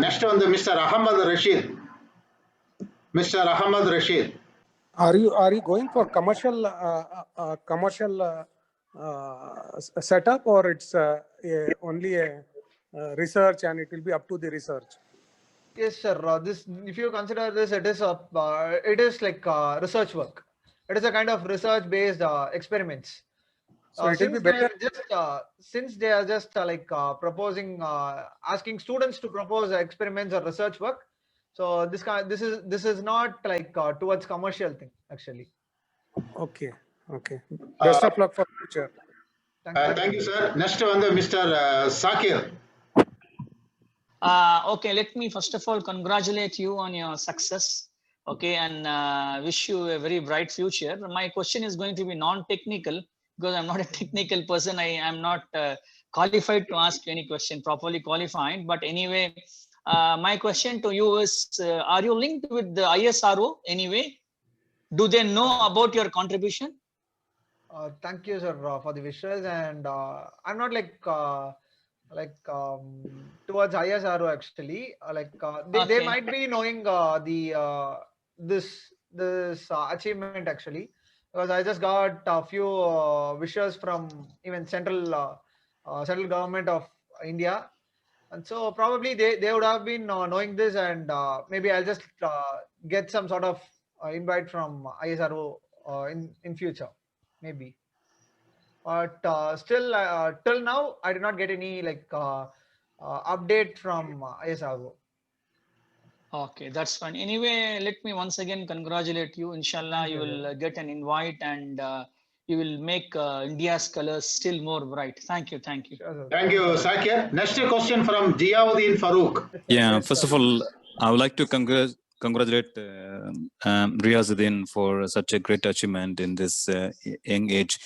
Next on the Mr. Ahmad Rashid. Mr. Ahmad Rashid. Are you going for commercial setup, or it's only a research and it will be up to the research? Yes, sir. This, if you consider this, it is like research work. It is a kind of research-based experiments. So it will be better. Since they are just like proposing, asking students to propose experiments or research work. So this is not like towards commercial thing actually. Okay. Best of luck for future. Thank you, sir. Next on the Mr. Sakir. Okay, let me first of all congratulate you on your success. Okay, and wish you a very bright future. My question is going to be non-technical because I'm not a technical person. I am not qualified to ask any question, properly qualified. But anyway, my question to you is, are you linked with the ISRO anyway? Do they know about your contribution? Thank you, sir, for the wishes. And I'm not like towards ISRO actually. They might be knowing this achievement actually, because I just got a few wishes from even central government of India, and so probably they would have been knowing this, and maybe I'll just get some sort of invite from ISRO in future maybe. But still till now I did not get any like update from ISRO. Okay, that's fine. Anyway, let me once again congratulate you. Inshallah, you will get an invite, and you will make India's colors still more bright. Thank you. Thank you, Sakir. Next question from Ziauddin Farooq. Yeah, first of all, I would like to congratulate Riyazuddin for such a great achievement in this young age.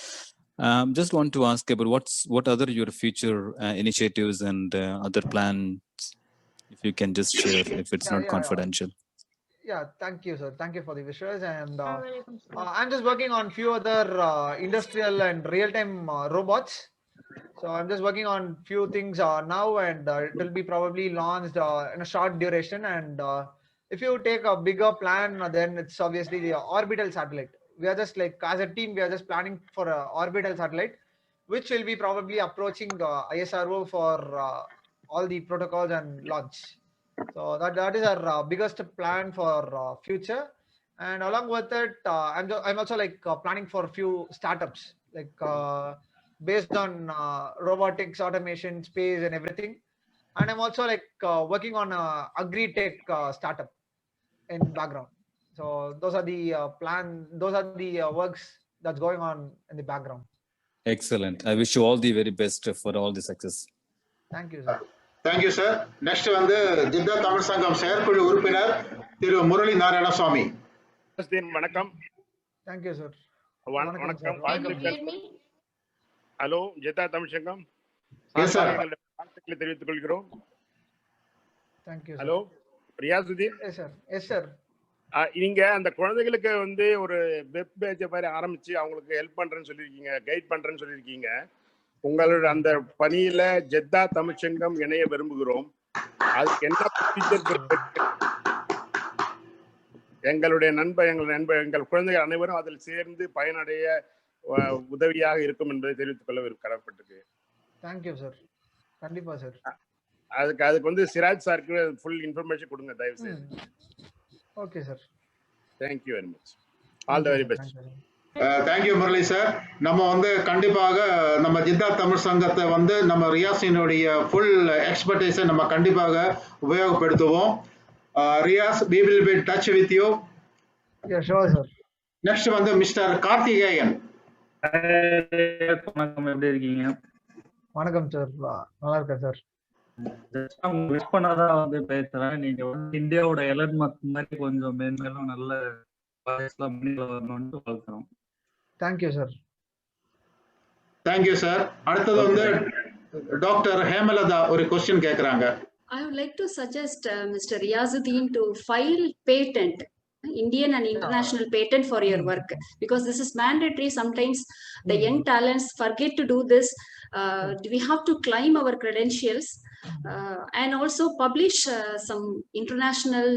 Just want to ask about what other your future initiatives and other plans, if you can just share, if it's not confidential. Yeah, thank you, sir. Thank you for the wishes. And I'm just working on few other industrial and real-time robots. So I'm just working on few things now, and it will be probably launched in a short duration. And if you take a bigger plan, then it's obviously the orbital satellite. We are just like, as a team, we are just planning for an orbital satellite, which will be probably approaching ISRO for all the protocols and launch. So that is our biggest plan for future. And along with it, I'm also like planning for a few startups, like based on robotics, automation, space, and everything. And I'm also like working on a agri-tech startup in background. So those are the those are the works that's going on in the background. Excellent. I wish you all the very best for all the success. Thank you, sir. Thank you, sir. Next வந்து ஜித்தா தமிழ் சங்கம் செயற்குழு உறுப்பினர் திரு முரளி நாராயணசுவாமி. வணக்கம். Thank you, sir. வணக்கம். Hello, Jeddah Tamil சங்கம் வாழ்த்துக்களை தெரிவித்துக் கொள்கிறோம். Thank you. Hello, Riyasudeen. Yes, sir. Yes, sir. நீங்க அந்த குழந்தைகளுக்கு வந்து ஒரு வெப் பேஜ் மாதிரி ஆரம்பிச்சு அவங்களுக்கு ஹெல்ப் பண்றேன்னு சொல்லியிருக்கீங்க, கைட் பண்றேன்னு சொல்லியிருக்கீங்க. உங்களோட அந்த பணியில ஜெத்தா தமிழ்ச்சங்கம் இணைய விரும்புகிறோம். அதுக்கு என்ன எங்கள் குழந்தைகள் அனைவரும் அதில் சேர்ந்து பயனடைய உதவியாக இருக்கும் என்பதை தெரிவித்துக் கொள்ள கடமைப்பட்டிருக்கு. Thank you sir. கண்டிப்பா சார். அதுக்கு வந்து சிராஜ் சாருக்கு ஃபுல் இன்ஃபர்மேஷன் கொடுங்க தயவு செய்து. Okay sir. Thank you very much. All the very best. Thank you Murali sir. நம்ம வந்து கண்டிப்பாக நம்ம ஜித்தா தமிழ் சங்கத்தை வந்து நம்ம ரியாஸினுடைய ஃபுல் எக்ஸ்பர்டைஸை நம்ம கண்டிப்பாக உபயோகப்படுத்துவோம். Riyaz, we will be in touch with you. Yeah, sure sir. Next வந்து மிஸ்டர் கார்த்திகேயன். வணக்கம், எப்படி இருக்கீங்க? வணக்கம் சார், நல்லா இருக்கேன் சார். விஷ் பண்ணாதான் வந்து பேசுறேன். நீங்க வந்து இந்தியாவோட எலன் மஸ்க் மாதிரி கொஞ்சம் மேன்மேலும் நல்ல வரணும்னு வாழ்த்துறோம். Thank you sir. Thank you sir. அடுத்தது வந்து டாக்டர் ஹேமலதா ஒரு क्वेश्चन கேக்குறாங்க. I would like to suggest Mr. Riyazuddin to file patent, Indian and international patent for your work, because this is mandatory. Sometimes the young talents forget to do this. We have to climb our credentials and also publish some international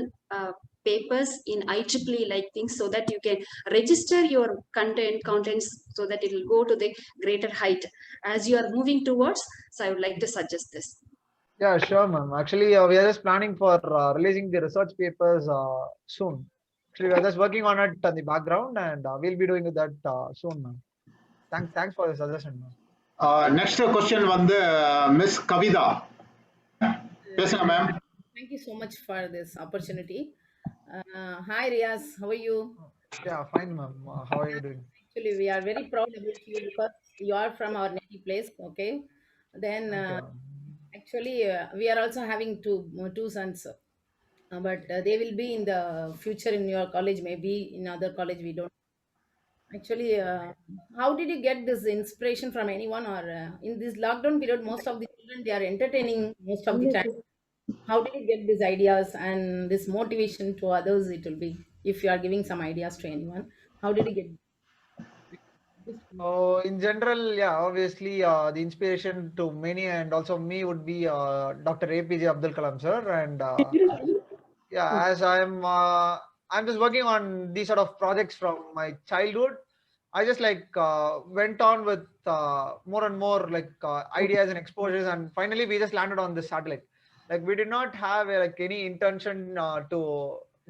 papers in IEEE like things, so that you can register your contents so that it will go to the greater height as you are moving towards. So I would like to suggest this. Yeah, sure ma'am. Actually we are just planning for releasing the research papers soon. Actually we are just working on it in the background, and we'll be doing that soon ma'am. Thanks for the suggestion ma'am. Next question வந்து Miss Kavita. பேசுங்க ma'am. Thank you so much for this opportunity. Hi Riyaz, how are you? Yeah, fine ma'am. How are you doing? Actually we are very proud about you because you are from our native place. Okay, then actually we are also having two sons, but they will be in the future in your college, maybe in other college, we don't. Actually how did you get this inspiration from anyone, or in this lockdown period most of the children, they are entertaining most of the time. How did you get these ideas and this motivation to others? It will be, if you are giving some ideas to anyone, how did you get? In general, yeah, obviously the inspiration to many and also me would be Dr. APJ Abdul Kalam sir, and yeah, as I'm just working on these sort of projects from my childhood. I just like went on with more and more like ideas and exposures, and finally we just landed on this satellite. Like we did not have like any intention to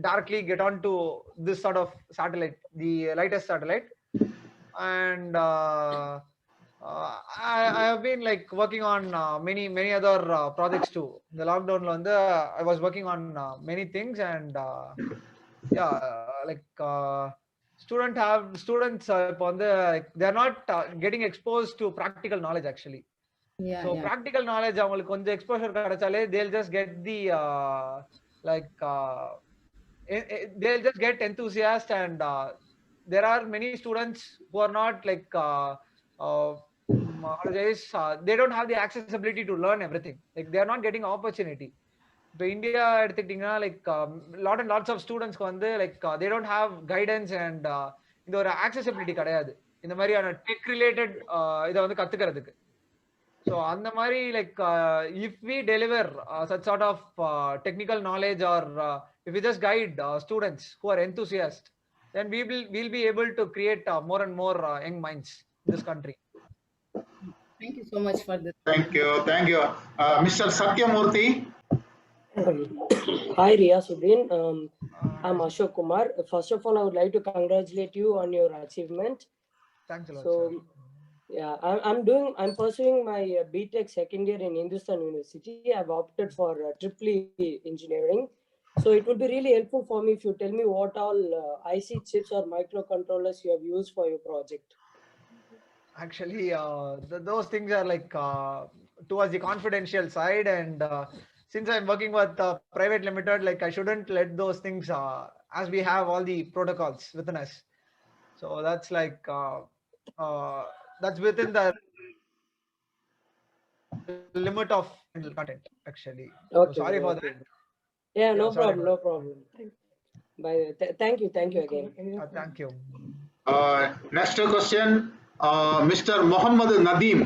directly get onto this sort of satellite, the lightest satellite. And I have been like working on many other projects too. In the lockdown I was working on many things, and yeah, like students like they're not getting exposed to practical knowledge actually. So practical knowledge அவங்களுக்கு கொஞ்சம் exposure கிடைச்சாலே they'll just get the like they'll just get enthusiastic, and there are many students who are not like they don't have the accessibility to learn everything. Like they are not getting opportunity. இப்போ India எடுத்துக்கிட்டீங்கன்னா like lots of ஸ்டூடெண்ட்ஸ்க்கு வந்து like they don't have guidance and இந்த ஒரு accessibility கிடையாது இந்த மாதிரியான tech related இதை வந்து கத்துக்கிறதுக்கு. ஸோ அந்த மாதிரி like if we deliver such sort of technical knowledge or if we just guide students who are enthusiast, then we'll be able to create more and more young minds in this country. Thank you so much for this. Thank you. Mr. Satyamurthy. Hi Riyasuddin, I'm Ashok Kumar. First of all, I would like to congratulate you on your achievement. Thanks a lot. So, yeah, I'm pursuing my BTech second year in Hindustan University. I've opted for EEE engineering. So it would be really helpful for me if you tell me what all IC chips or microcontrollers you have used for your project. Actually, those things are like towards the confidential side, and since I'm working with private limited, like I shouldn't let those things as we have all the protocols within us. So that's like that's within the limit of content actually. Okay, so sorry for okay. that. Yeah, no sorry problem, no problem. Bye. Thank you again. Thank you. Next question, Mr. Mohammed Nadeem.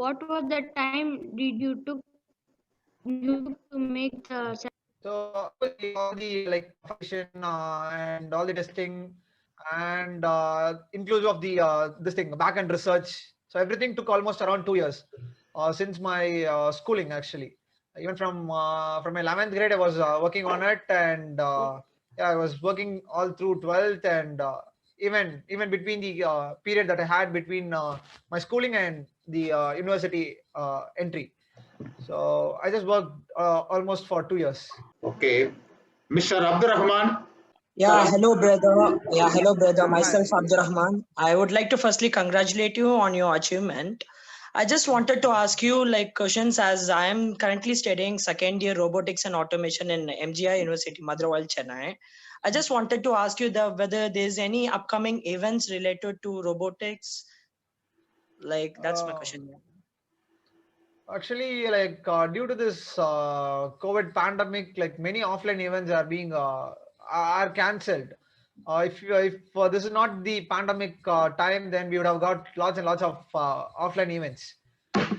What was the time did you took to make the So all the like function and all the testing and inclusive of the this thing back-end research. So everything took almost around 2 years since my schooling actually. Even from my 11th grade, I was working on it, and yeah, I was working all through 12th, and even between the period that I had between my schooling and the university entry. So I just worked almost for 2 years. Okay, Mr. Abdurrahman. Yeah, hello brother. Myself Abdurrahman. I would like to firstly congratulate you on your achievement. I just wanted to ask you like questions, as I am currently studying second year robotics and automation in MGI University, Madurai, Chennai. I just wanted to ask you whether there's any upcoming events related to robotics. Like that's my question. Actually, like due to this COVID pandemic, like many offline events are being are cancelled. If this is not the pandemic time, then we would have got lots and lots of offline events.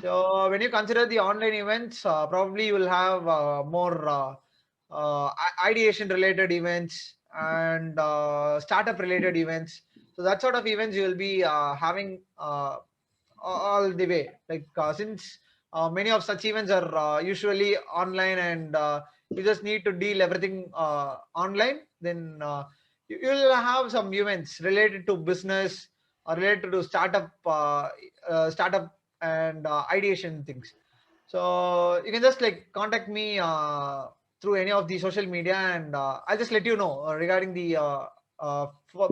So when you consider the online events, probably you will have more ideation related events and startup related events. So that sort of events you will be having all the way. Like since many of such events are usually online, and you just need to deal everything online, then you will have some events related to business or related to startup and ideation things. So you can just like contact me through any of the social media, and I'll just let you know regarding the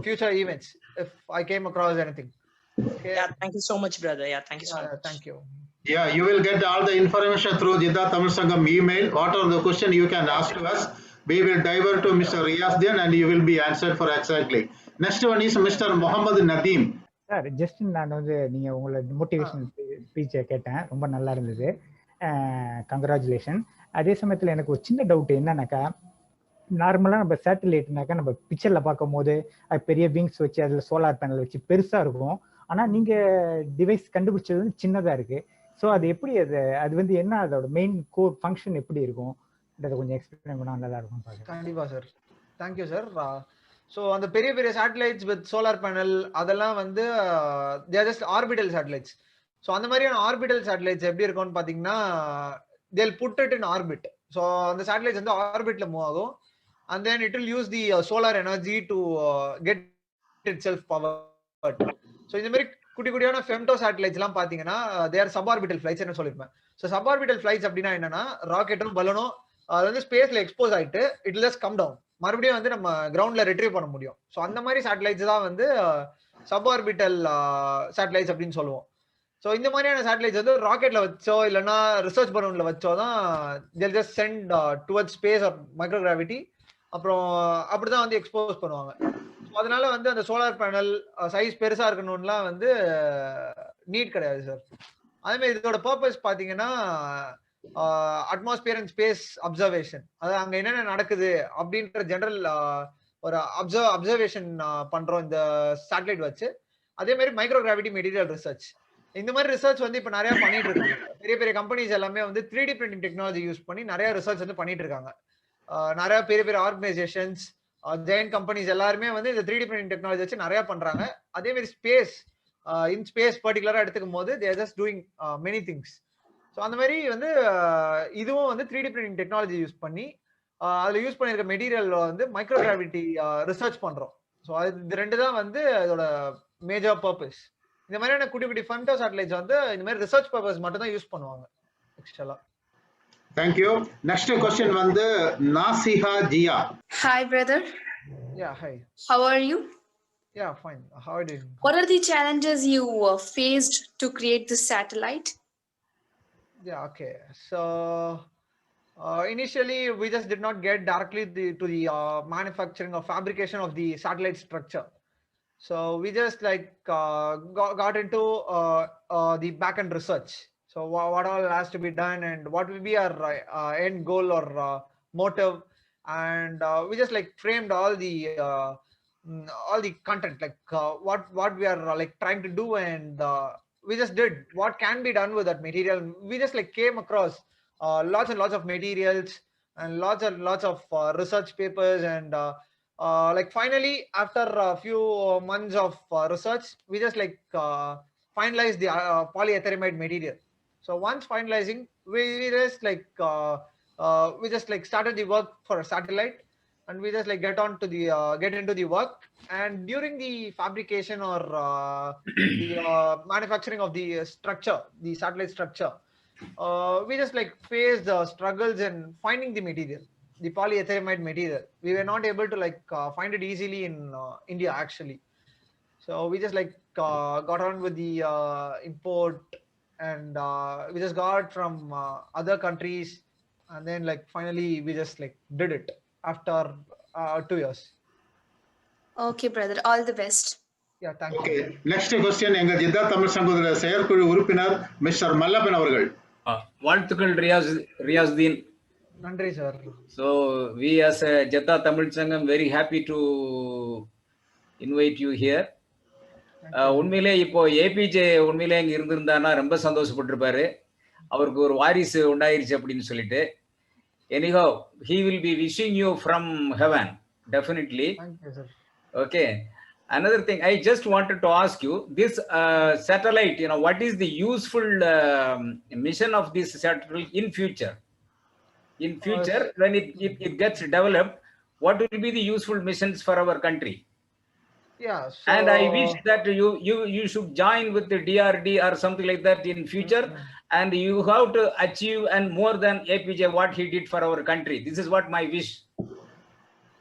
future events if I came across anything. Okay. Yeah, thank you so much, brother. Yeah, thank you so much. Thank you. Yeah, you will get all the information through Jeddah Tamil Sangam email. Whatever the question you can ask to us, we will divert to Mr. Riyasuddin, and you will be answered for exactly. Next one is Mr. Mohammed Nadeem. Sir just நான் வந்து நீங்க உங்களோட motivational ஸ்பீச்சை கேட்டேன், ரொம்ப நல்லா இருந்தது, congratulation. அதே சமயத்தில் எனக்கு ஒரு சின்ன டவுட் என்னன்னாக்கா, நார்மலாக நம்ம சேட்டலைட்னாக்கா நம்ம பிக்சரில் பார்க்கும் போது அது பெரிய விங்ஸ் வச்சு அதில் சோலார் பேனல் வச்சு பெருசாக இருக்கும். ஆனால் நீங்கள் டிவைஸ் கண்டுபிடிச்சது வந்து சின்னதாக இருக்குது. ஸோ அது எப்படி அது வந்து என்ன அதோட மெயின் கோர் ஃபங்க்ஷன் எப்படி இருக்கும், அதை கொஞ்சம் எக்ஸ்பிளைன் பண்ணால் நல்லா இருக்கும் பாருங்க. கண்டிப்பாக சார், தேங்க்யூ சார். ஸோ அந்த பெரிய பெரிய சேட்டலைட்ஸ் வித் சோலார் பேனல் அதெல்லாம் வந்து they are just orbital satellites. So அந்த மாதிரியான ஆர்பிட்டல் சேட்டலைட்ஸ் எப்படி இருக்கும்னு பார்த்தீங்கன்னா, they'll put it in orbit. So அந்த சேட்டலைட்ஸ் வந்து ஆர்பிட்ல மூவ் ஆகும், and then it will use the solar energy to get itself power. So இந்த மாதிரி குட்டி குட்டியான ஃபெம்டோ சேட்டலைட்ஸ் எல்லாம் பாத்தீங்கன்னா தே ஆர் சப்ஆர்பிட்டல் ஃபிளைட்ஸ் என்ன சொல்லிருப்பேன். ஸோ சப்ஆர்பிட்டல் ஃபிளைட்ஸ் அப்படின்னா என்னன்னா, ராக்கெட்டும் பலூனும் அது வந்து ஸ்பேஸ்ல எக்ஸ்போஸ் ஆயிட்டு it will just come down, மறுபடியும் வந்து நம்ம கிரவுண்ட்ல ரிட்ரீவ் பண்ண முடியும். ஸோ அந்த மாதிரி சேட்டலைட்ஸ் தான் வந்து சப்ஆர்பிட்டல் சேட்டலைட்ஸ் அப்படின்னு சொல்லுவோம். ஸோ இந்த மாதிரியான சேட்டலைட்ஸ் வந்து ராக்கெட்ல வச்சோ இல்லைன்னா ரிசர்ச் பலூன்ல வச்சோ தான் they'll just send towards space or microgravity. அப்புறம் அப்படிதான் வந்து எக்ஸ்போஸ் பண்ணுவாங்க. அதனால வந்து அந்த சோலார் பேனல் சைஸ் பெருசா இருக்கணும்லாம் வந்து நீட் கிடையாது சார். அதே மாதிரி இதோட பர்பஸ் பாத்தீங்கன்னா அட்மாஸ்பியர் அண்ட் ஸ்பேஸ் அப்சர்வேஷன், அதாவது அங்க என்னென்ன நடக்குது அப்படின்ற ஜெனரல் ஒரு அப்சர்வேஷன் பண்றோம் இந்த சேட்டலைட் வச்சு. அதே மாதிரி மைக்ரோகிராவிட்டி மெட்டீரியல் ரிசர்ச், இந்த மாதிரி ரிசர்ச் வந்து இப்ப நிறைய பண்ணிட்டு இருக்காங்க. பெரிய பெரிய கம்பெனிஸ் எல்லாமே வந்து 3D பிரிண்டிங் டெக்னாலஜி யூஸ் பண்ணி நிறைய ரிசர்ச் வந்து பண்ணிட்டு இருக்காங்க. நிறைய பெரிய பெரிய ஆர்கனைசேஷன்ஸ், ஜெயண்ட் கம்பெனிஸ் எல்லாருமே வந்து இந்த 3D பிரிண்டிங் டெக்னாலஜி வச்சு நிறைய பண்றாங்க. அதே மாதிரி ஸ்பேஸ், இன் ஸ்பேஸ் பர்டிகுலரா எடுத்துக்கும் போது they are just doing many things. So அந்த மாதிரி வந்து இதுவும் வந்து 3D பிரிண்டிங் டெக்னாலஜி யூஸ் பண்ணி அதுல யூஸ் பண்ணிருக்க மெட்டீரியல் வந்து மைக்ரோகிராவிட்டி ரிசர்ச் பண்றோம். ஸோ இது ரெண்டு தான் வந்து இதோட மேஜர் பர்பஸ். இந்த மாதிரியான குட்டி குட்டி ஃபெம்டோ சேட்டலைட்ஸ் வந்து இந்த மாதிரி ரிசர்ச் பர்பஸ் மட்டும் தான் யூஸ் பண்ணுவாங்க ஆக்சுவலா. Thank you. Next question வந்து Nasiha Jia. Hi, brother. Yeah, hi. How are you? Yeah, fine. How are you doing? What are the challenges you faced to create this satellite? Yeah, okay. So initially we just did not get directly to the manufacturing or fabrication of the satellite structure. So we just like got into the back-end research. So what all has to be done and what will be our end goal or motive, and we just like framed all the content, like what we are like trying to do, and we just did what can be done with that material. We just like came across lots and lots of materials and lots of research papers, and like finally after a few months of research, we just like finalized the polyethermate material. So once finalizing, we just like started the work for a satellite, and we just like get into the work. And during the fabrication or the manufacturing of the structure, the satellite structure, we just like faced the struggles in finding the material, the polyethermate material. We were not able to like find it easily in India actually. So we just like got on with the import, and we just got from other countries, and then like finally we just like did it after 2 years. Okay, brother. All the best. Yeah, thank you. Okay. Next question எங்க ஜித்தா தமிழ் சங்கோதர செயற்குழு உறுப்பினர் mister மல்லப்பன் அவர்கள். வாழ்த்துக்கள் ரியாஸ்தீன். நன்றி sir. So we as a Jetta Tamil Sangam very happy to invite you here. உண்மையிலே இப்போ APJ உண்மையிலே இங்க இருந்திருந்தாருன்னா ரொம்ப சந்தோஷப்பட்டிருப்பாரு. அவருக்கு ஒரு வாரிசு உண்டாயிருச்சு அப்படின்னு சொல்லிட்டு. Anyhow, he will be wishing you from heaven, definitely. Thank you, sir. Okay. Another thing, I just wanted to ask you, this satellite, what is the useful mission of this satellite in future? In future, when it gets developed, what will be the useful missions for our country? Yeah. So, and I wish that you should join with the DRD or something like that in future, and you have to achieve and more than APJ what he did for our country. This is what my wish.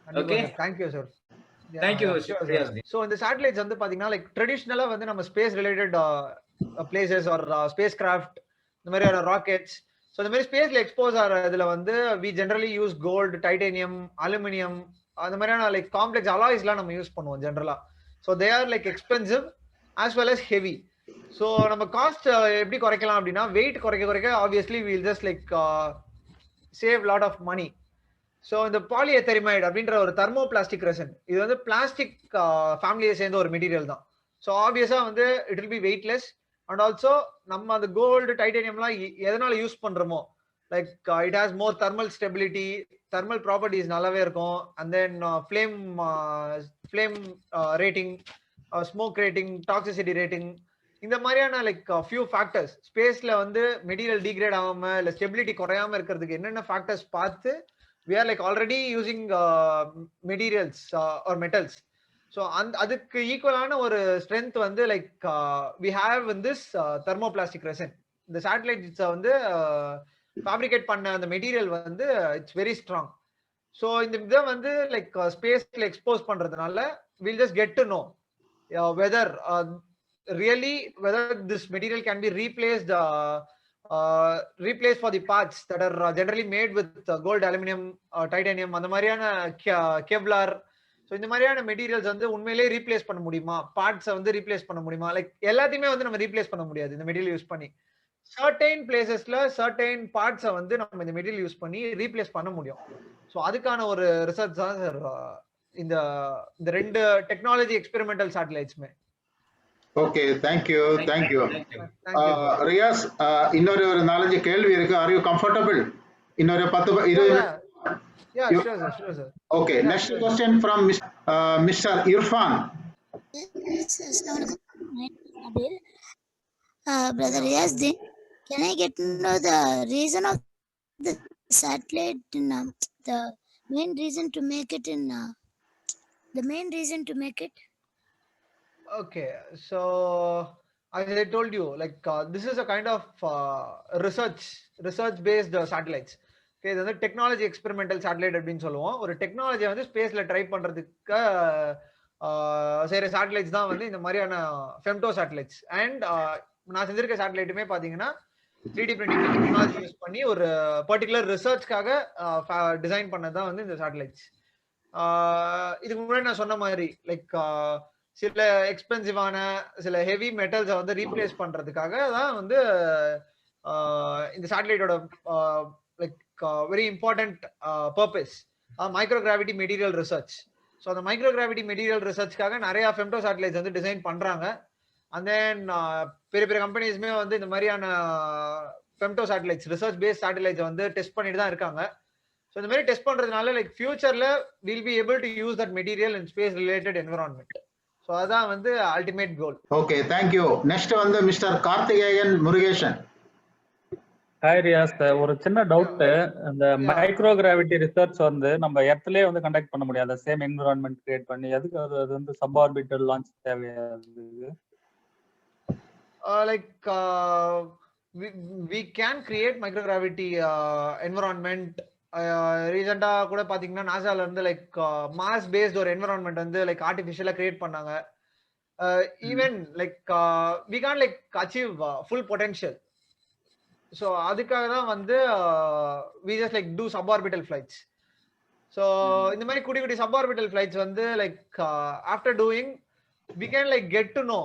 Okay. Thank you, sir. Yeah, thank you. Sure, so இந்த satellites வந்து பாத்தீங்கன்னா like ட்ரெடிஷனலா வந்து நம்ம space related places or spacecraft, இந்த மாதிரியான rockets, so இந்த மாதிரி ஸ்பேஸ்ல எக்ஸ்போஸ் ஆகிறதுல வந்து we generally use gold, titanium, aluminium, அந்த மாதிரியான லைக் காம்ப்ளெக்ஸ் அலாய்ஸ்லாம் நம்ம யூஸ் பண்ணுவோம் ஜென்ரலா. So they are like expensive as well as heavy. So நம்ம காஸ்ட் எப்படி குறைக்கலாம் அப்படின்னா வெயிட் குறைக்க obviously will just like save lot of money. So இந்த பாலிஎத்தரிமைடு அப்படின்ற ஒரு தெர்மோ பிளாஸ்டிக் ரெசன், இது வந்து பிளாஸ்டிக் ஃபேமிலியை சேர்ந்த ஒரு மெட்டீரியல் தான். ஸோ ஆப்வியஸா வந்து it will B weightless, and also நம்ம அந்த கோல்டு, டைட்டேனியம்லாம் எதனால யூஸ் பண்றோமோ like it has more thermal stability, thermal properties நல்லாவே இருக்கும். And then flame rating, smoke rating, toxicity rating, இந்த மாதிரியான லைக் ஃபியூ ஃபேக்டர்ஸ் ஸ்பேஸ்ல வந்து மெட்டீரியல் டீக்ரேட் ஆகாம இல்லை ஸ்டெபிலிட்டி குறையாம இருக்கிறதுக்கு என்னென்ன ஃபேக்டர்ஸ் பார்த்து we are like already using materials or metals. So அதுக்கு ஈக்குவலான ஒரு ஸ்ட்ரென்த் வந்து like we have in this thermoplastic resin. இந்த சேட்டலைட்ஸ் வந்து ஃபேப்ரிகேட் பண்ண அந்த மெட்டீரியல் வந்து இட்ஸ் வெரி ஸ்ட்ராங். ஸோ இந்த இதை வந்து லைக் ஸ்பேஸ்ல எக்ஸ்போஸ் பண்றதுனால we'll just get to know whether really whether this material can be replaced for the parts that are generally made with gold, aluminum, titanium, அந்த மாதிரியான Kevlar. So இந்த மாதிரியான materials வந்து உண்மையிலேயே ரீப்ளேஸ் பண்ண முடியுமா, பார்ட்ஸை வந்து ரீப்ளேஸ் பண்ண முடியுமா? லைக் எல்லாத்தையுமே வந்து நம்ம ரீப்ளேஸ் பண்ண முடியாது இந்த மெட்டீரியல் யூஸ் பண்ணி. சர்டைன் பிளேசஸ்ல சர்டைன் பார்ட்ஸை வந்து நம்ம இந்த மெட்டீரியல் யூஸ் பண்ணி ரீப்ளேஸ் பண்ண முடியும். ஸோ அதுக்கான ஒரு ரிசர்ச் தான் சார் இந்த ரெண்டு டெக்னாலஜி எக்ஸ்பெரிமெண்டல் சேட்டலைட்ஸ்மே. Okay, thank you. ரியாஸ், இன்னொரு ஒரு 4-5 கேள்வி இருக்கு. Are you comfortable? இன்னொரு 10-20. Yeah, sure, sir. Okay, next question from Mr. Irfan. Brother Riaz, can I get to know the reason of the satellite, the main reason to make it Okay, so as I told you, like this is a kind of research based satellites. Okay, இது வந்து technology experimental satellite அப்படின்னு சொல்லுவோம். ஒரு டெக்னாலஜியை வந்து ஸ்பேஸ்ல try பண்றதுக்கு செய்யற சேட்டலைட்ஸ் தான் வந்து இந்த மாதிரியான ஃபெம்டோ சேட்டலைட்ஸ். அண்ட் நான் செஞ்சிருக்க சேட்டலைட்டுமே பாத்தீங்கன்னா 3D பிரிண்டிங் டெக்னாலஜி யூஸ் பண்ணி ஒரு பர்டிகுலர் ரிசர்ச்காக டிசைன் பண்ணதான் வந்து இந்த சேட்டலைட்ஸ். இதுக்கு முன்னாடி நான் சொன்ன மாதிரி லைக் சில எக்ஸ்பென்சிவான சில ஹெவி மெட்டல்ஸை வந்து ரீப்ளேஸ் பண்றதுக்காக தான் வந்து இந்த சேட்டலைட்டோட like very important purpose microgravity material research. So அந்த மைக்ரோகிராவிட்டி மெட்டீரியல் ரிசர்ச்காக நிறைய ஃபெம்டோ சேட்டலைட்ஸ் வந்து டிசைன் பண்றாங்க. அண்ட் தென் பெரிய பெரிய கம்பெனிஸ்மே வந்து இந்த மாதிரியான femto satellites research based satellites வந்து டெஸ்ட் பண்ணிட்டு தான் இருக்காங்க. ஸோ இந்த மாதிரி டெஸ்ட் பண்றதுனால லைக் ஃபியூச்சர்ல will be able to use that material in space related environment. So அதான் வந்து ultimate goal. Okay, thank you. Next வந்து மிஸ்டர் கார்த்திகேயன் முருகேசன். ஹாய் ரியாஸ், ஒரு சின்ன டவுட். இந்த மைக்ரோ கிராவிட்டி ரிசர்ச் வந்து நம்ம எர்த்லயே வந்து கண்டக்ட் பண்ண முடியாது, சேம் என்விரான்மெண்ட் கிரியேட் பண்ணி. அதுக்கு அது வந்து சப் ஆர்பிட்டல் லான்ச் தேவையாது? Like we can create microgravity environment. ரீசெண்டா கூட பாத்தீங்கன்னா நாசால இருந்து லைக் மாஸ் பேஸ்ட் ஒரு என்விரான்மெண்ட் வந்து லைக் ஆர்டிஃபிஷியலா கிரியேட் பண்ணாங்க. Even like we can't like achieve full potential. So அதுக்காக தான் வந்து we just like do suborbital flights. So இந்த மாதிரி குட்டி குட்டி suborbital flights வந்து like after doing we can like get to know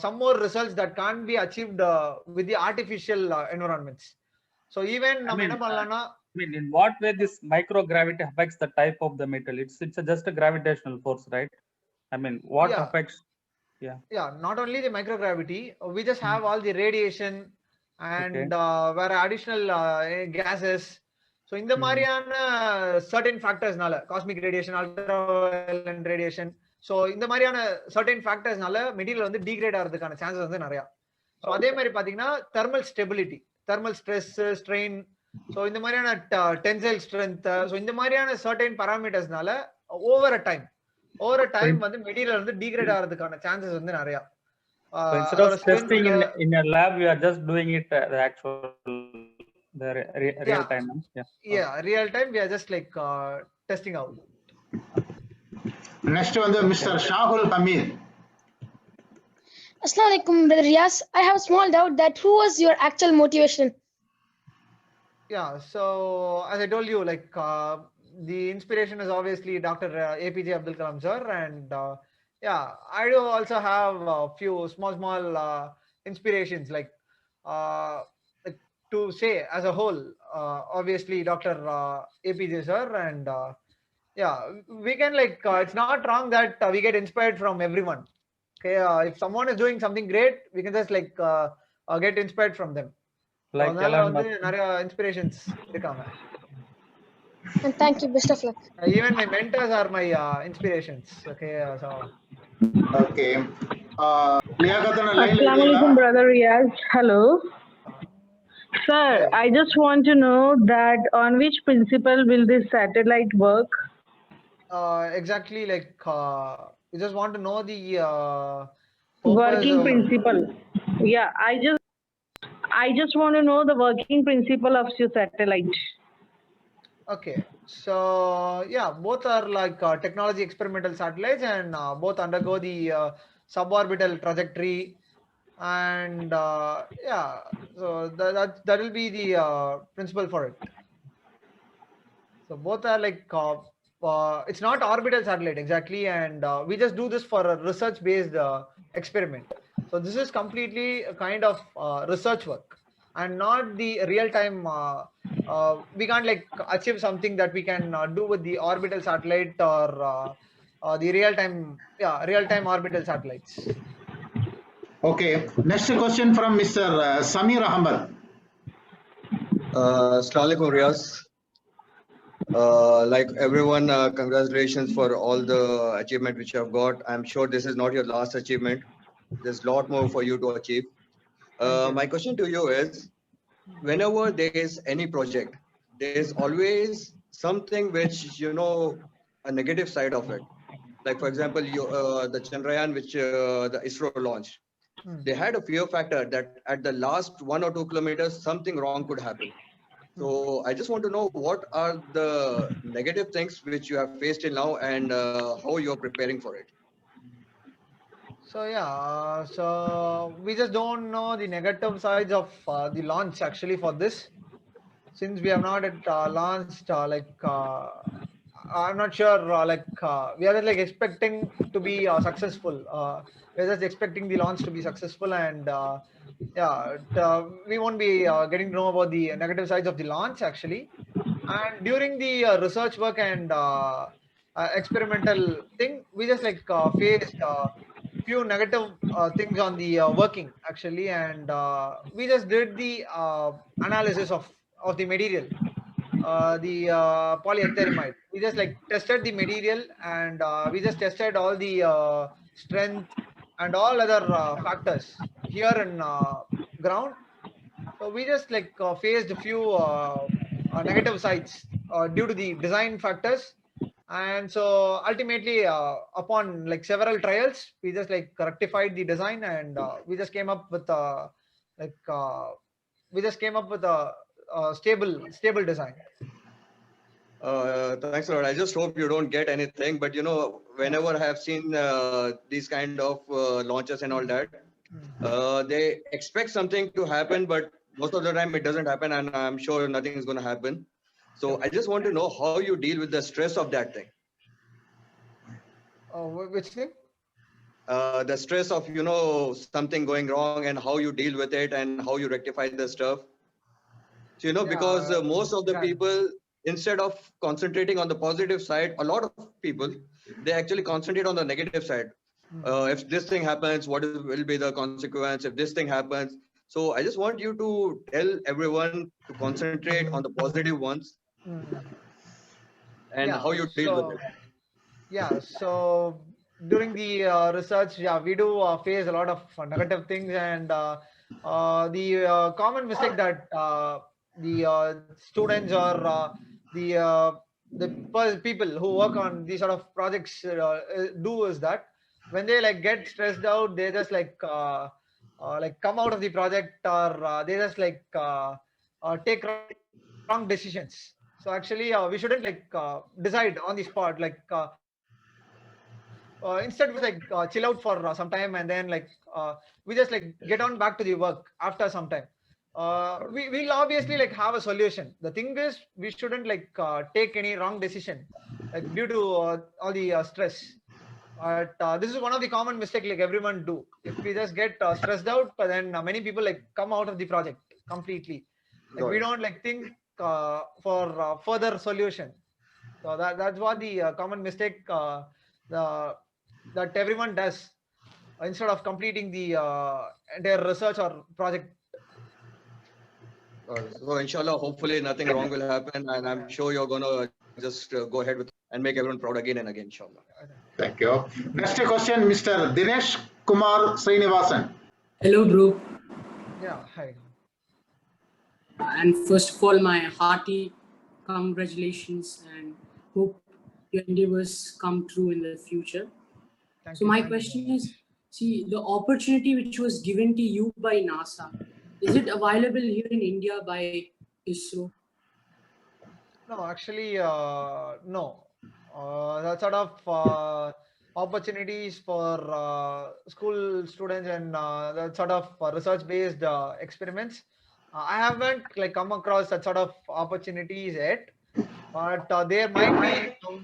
some more results that can't be achieved with the artificial environments. So even நம்ம என்ன பண்ணலாம்னா, I mean, in what way this microgravity affects the type of the metal? It's just a gravitational force, right? I mean, what affects? Yeah, not only the microgravity, we just have all the radiation and where additional gases. So இந்த மாதிரியான certain factorsனால, cosmic radiation, ultraviolet radiation, so இந்த மாதிரியான certain ஃபேக்டர்ஸ்னால material வந்து degrade ஆகிறதுக்கான chances வந்து நிறையா. So அதே மாதிரி பார்த்தீங்கன்னா thermal stability, thermal stress, strain, so இந்த மாதிரியான டென்சைல் ஸ்ட்ரென்த், ஸோ இந்த மாதிரியான சர்டன் பாராமீட்டர்ஸ்னால ஓவர் அ டைம் வந்து மெட்டீரியல் வந்து டீக்ரேட் ஆகிறதுக்கான சான்சஸ் வந்து நிறையா. Instead of testing in a lab, we are just doing it the actual real time. Real time we are just like testing out. Next one, Mr. Shahul Hamid. Assalamu alaikum, Brother Riaz. I have a small doubt that who was your actual motivation? Yeah, so as I told you, like the inspiration is obviously Dr. APJ Abdul Kalam sir, and I do also have a few small inspirations, like to say as a whole, obviously Dr. APJ sir, and we can like it's not wrong that we get inspired from everyone. Okay, if someone is doing something great, we can just like get inspired from them. Like நிறைய inspirations இருக்காங்க. And thank you, best of luck. Even my mentors are my inspirations. Okay, so Assalamu alaikum, Brother Riaz. Hello. Sir, I just want to know that on which principle will this satellite work? Exactly, like you just want to know the working principle. Yeah, I just want to know the working principle of your satellite. Okay, so both are like technology experimental satellites, and both undergo the suborbital trajectory. and yeah, so that will be the principle for it. So both are like it's not orbital satellite exactly, and we just do this for a research-based experiment. So this is completely a kind of research work, and not the real-time. We can't like achieve something that we can do with the orbital satellite or the real-time orbital satellites. Okay. Next question from Mr. Samir Ahmed. Assalamualaikum Riaz. Like everyone, congratulations for all the achievement which you have got. I'm sure this is not your last achievement. There's a lot more for you to achieve. My question to you is, whenever there is any project, there is always something which, you know, a negative side of it. Like, for example, the Chandrayaan, which the ISRO launched, they had a fear factor that at the last 1 or 2 kilometers, something wrong could happen. So I just want to know what are the negative things which you have faced till now and how you are preparing for it. So yeah, so we just don't know the negative sides of the launch actually for this, since we have not yet launched. I'm not sure. We are just like expecting to be successful. We're just expecting the launch to be successful, and we won't be getting to know about the negative sides of the launch actually. And during the research work and experimental thing, we just like faced few negative things on the working actually, and we just did the analysis of the material, the polyethylamide. We just like tested the material, and we just tested all the strength and all other factors here in ground. So we just like faced a few negative sides due to the design factors, and so ultimately upon like several trials, we just like rectified the design, and we just came up with a stable design. Thanks a lot. I just hope you don't get anything, but you know, whenever I have seen these kind of launches and all that, they expect something to happen, but most of the time it doesn't happen, and I'm sure nothing is going to happen. So I just want to know how you deal with the stress of that thing. Which thing? The stress of, you know, something going wrong and how you deal with it and how you rectify the stuff. So, you know, because most of the people, instead of concentrating on the positive side, a lot of people, they actually concentrate on the negative side. If this thing happens, what will be the consequence? If this thing happens. So I just want you to tell everyone to concentrate on the positive ones and how you deal with it. Yeah, so during the research, we do face a lot of negative things, and the common mistake that the students or the people who work on these sort of projects do is that when they like get stressed out, they just like come out of the project, or they just like take wrong decisions. So actually, we shouldn't like decide on the spot. Like instead, we like chill out for some time, and then like we just like get on back to the work after some time. We'll obviously like have a solution. The thing is, we shouldn't like take any wrong decision like due to all the stress. But this is one of the common mistakes like everyone do. If we just get stressed out, but then many people like come out of the project completely. Like we don't like think for further solution. So that's what the common mistake that everyone does instead of completing the entire research or project. So inshallah, hopefully nothing wrong will happen, and I'm sure you're gonna just go ahead with and make everyone proud again and again, inshallah. Thank you. Next question, Mr. Dinesh Kumar Srinivasan. Hello, bro. Yeah, hi. And first of all, my hearty congratulations, and hope your endeavors come true in the future. Thank so you, my thank question is, see, the opportunity which was given to you by NASA, is it available here in India by ISRO? No, actually, no. That sort of opportunities for school students and that sort of research-based experiments. I haven't like come across that sort of opportunities yet, but there might be some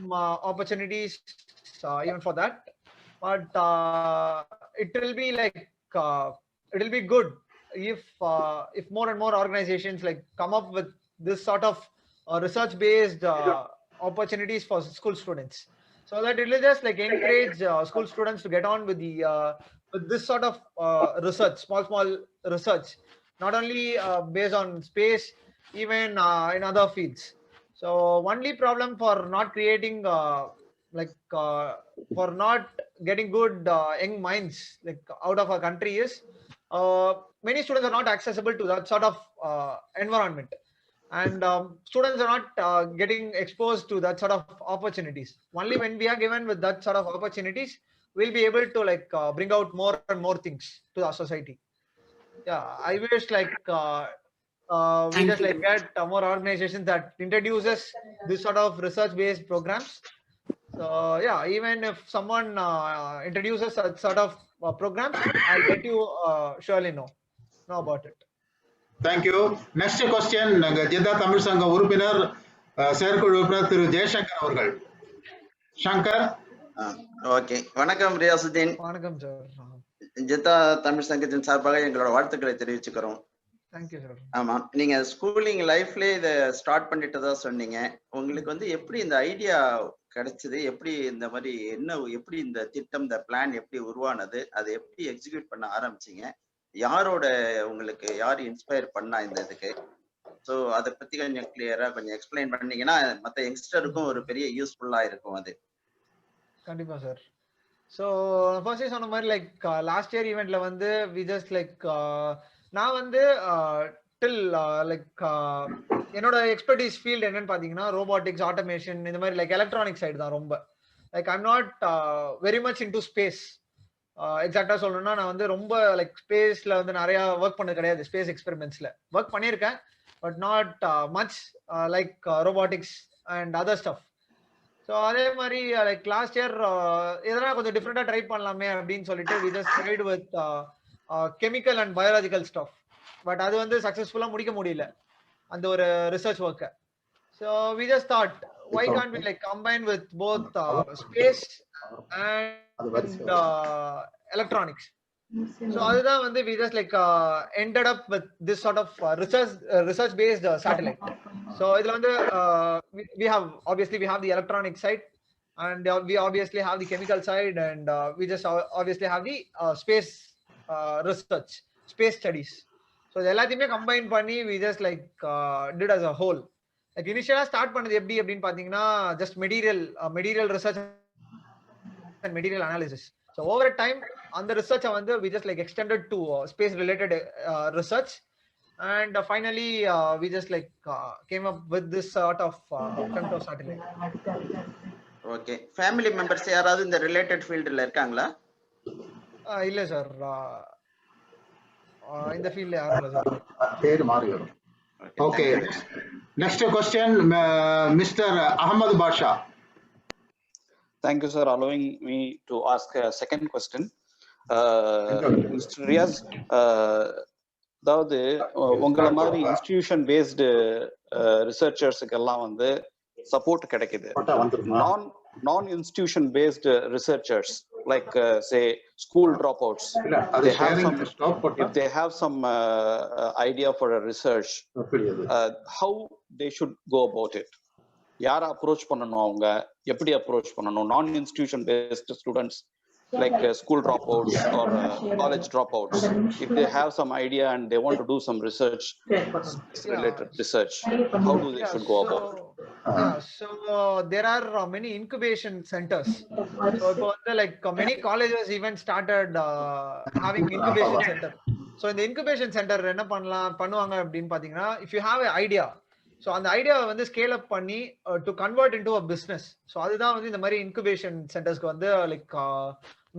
opportunities even for that. But it will be like it will be good if more and more organizations like come up with this sort of research-based opportunities for school students, so that it will just like encourage school students to get on with the with this sort of research, small research, not only based on space, even in other fields. So only problem for not creating for not getting good young minds like out of our country is many students are not accessible to that sort of environment, and students are not getting exposed to that sort of opportunities. Only when we are given with that sort of opportunities, we'll be able to like bring out more and more things to our society. Yeah, I wish like we Thank just you. like get more organizations that introduces this sort of research-based programs. So yeah, even if someone introduces such sort of programs, I'll let you surely know about it. Thank you. Next question, ஜெதா Tamil சங்க உறுப்பினர் செயற்குழு உறுப்பினர் திரு ஜெயசங்கர் அவர்கள். Shankar. Okay, வணக்கம் ரியாசுதீன். வணக்கம் sir. ஜெதா Tamil சங்கத்தின் சார்பாக எங்களோட வாழ்த்துக்களை தெரிவிச்சுக்கிறோம். Thank you sir. ஆமா, நீங்க ஸ்கூலிங் லைஃப்ல இதை ஸ்டார்ட் பண்ணிட்டதா சொன்னீங்க. உங்களுக்கு வந்து எப்படி இந்த ஐடியா கிடைச்சது, எப்படி இந்த மாதிரி எப்படி இந்த திட்டம், இந்த பிளான் எப்படி உருவானது, அதை எப்படி எக்ஸிக்யூட் பண்ண ஆரம்பிச்சீங்க, யாரோட உங்களுக்கு யார் இன்ஸ்பயர் பண்ணா இந்த இதுக்கு? ஸோ அதை பத்தி கொஞ்சம் கிளியரா கொஞ்சம் எக்ஸ்பிளைன் பண்ணீங்கன்னா மற்ற யங்ஸ்டருக்கும் ஒரு பெரிய யூஸ்ஃபுல்லா இருக்கும் அது. கண்டிப்பா சார். ஸோ ஃபர்ஸ்ட் சொன்ன மாதிரி லைக் லாஸ்ட் இயர் ஈவெண்ட்ல வந்து வி ஜஸ்ட் லைக் நான் வந்து டில் லைக் என்னோட எக்ஸ்பர்டீஸ் ஃபீல்டு என்னன்னு பாத்தீங்கன்னா ரோபோட்டிக்ஸ், ஆட்டோமேஷன், இந்த மாதிரி லைக் எலக்ட்ரானிக் சைடு தான் ரொம்ப. Like I'm not very much into space. எக்ஸாக்டா சொல்லணும்னா நான் வந்து ரொம்ப லைக் ஸ்பேஸ்ல வந்து நிறைய ஒர்க் பண்ணது கிடையாது. ஸ்பேஸ் எக்ஸ்பெரிமெண்ட்ஸ்ல ஒர்க் பண்ணியிருக்கேன், but not much like robotics and other stuff. So அதே மாதிரி லைக் லாஸ்ட் இயர் எதனா கொஞ்சம் டிஃப்ரெண்டா ட்ரை பண்ணலாமே அப்படின்னு சொல்லிட்டு we just tried with chemical and biological stuff. But அது வந்து சக்சஸ்ஃபுல்லா முடிக்க முடியல அந்த ஒரு ரிசர்ச் ஒர்க்கை. So we just thought why can't we like combine with both space and electronics? So அதுதான் வந்து we just like ended up with this sort of research based satellite. So இதுல வந்து we have the electronic side, and we obviously have the chemical side, and we just obviously have the space research, space studies. So இது எல்லாத்தையுமே combine பண்ணி we just like did as a whole. Like இனிஷியலா start பண்ணது எப்படி அப்படின்னு பாத்தீங்கன்னா just material research and material analysis. So over time அந்த ரிசர்ச்சை வந்து we just like extended to space related research, and finally we just like came up with this sort of femto satellite. Okay, family members யாராவது இந்த related ஃபீல்ட்ல இருக்காங்களா? இல்ல sir, இந்த ஃபீல்ட்ல யாரும் இல்ல சார். பேர் மாறி வரும். Okay. Next question, Mr. Ahmad Basha. Thank you, sir, allowing me to ask a second question. Mr. Riaz, அதாவது உங்களை மாதிரி இன்ஸ்டிடியூஷன் பேஸ்டு ரிசர்ச்சர்ஸுக்கு எல்லாம் வந்து சப்போர்ட் கிடைக்குது. நான் institution based researchers like say school dropouts, if they have some idea for a research, how they should go about it? யாரை approach பண்ணணும், அவங்க எப்படி அப்ரோச் பண்ணணும்? நான் institution based students like school dropouts or college dropouts, if they have some idea and they want to do some research, related research, how do they should go about it? So there are many incubation centers. So like many colleges even started having incubation center. So in the incubation center என்ன பண்ணுவாங்க அப்படின்னு பாத்தீங்கன்னா, if you have an idea, so அந்த ஐடியாவை வந்து scale up பண்ணி to convert into a business. So அதுதான் வந்து இந்த மாதிரி இன்குபேஷன் சென்டர்ஸ்க்கு வந்து like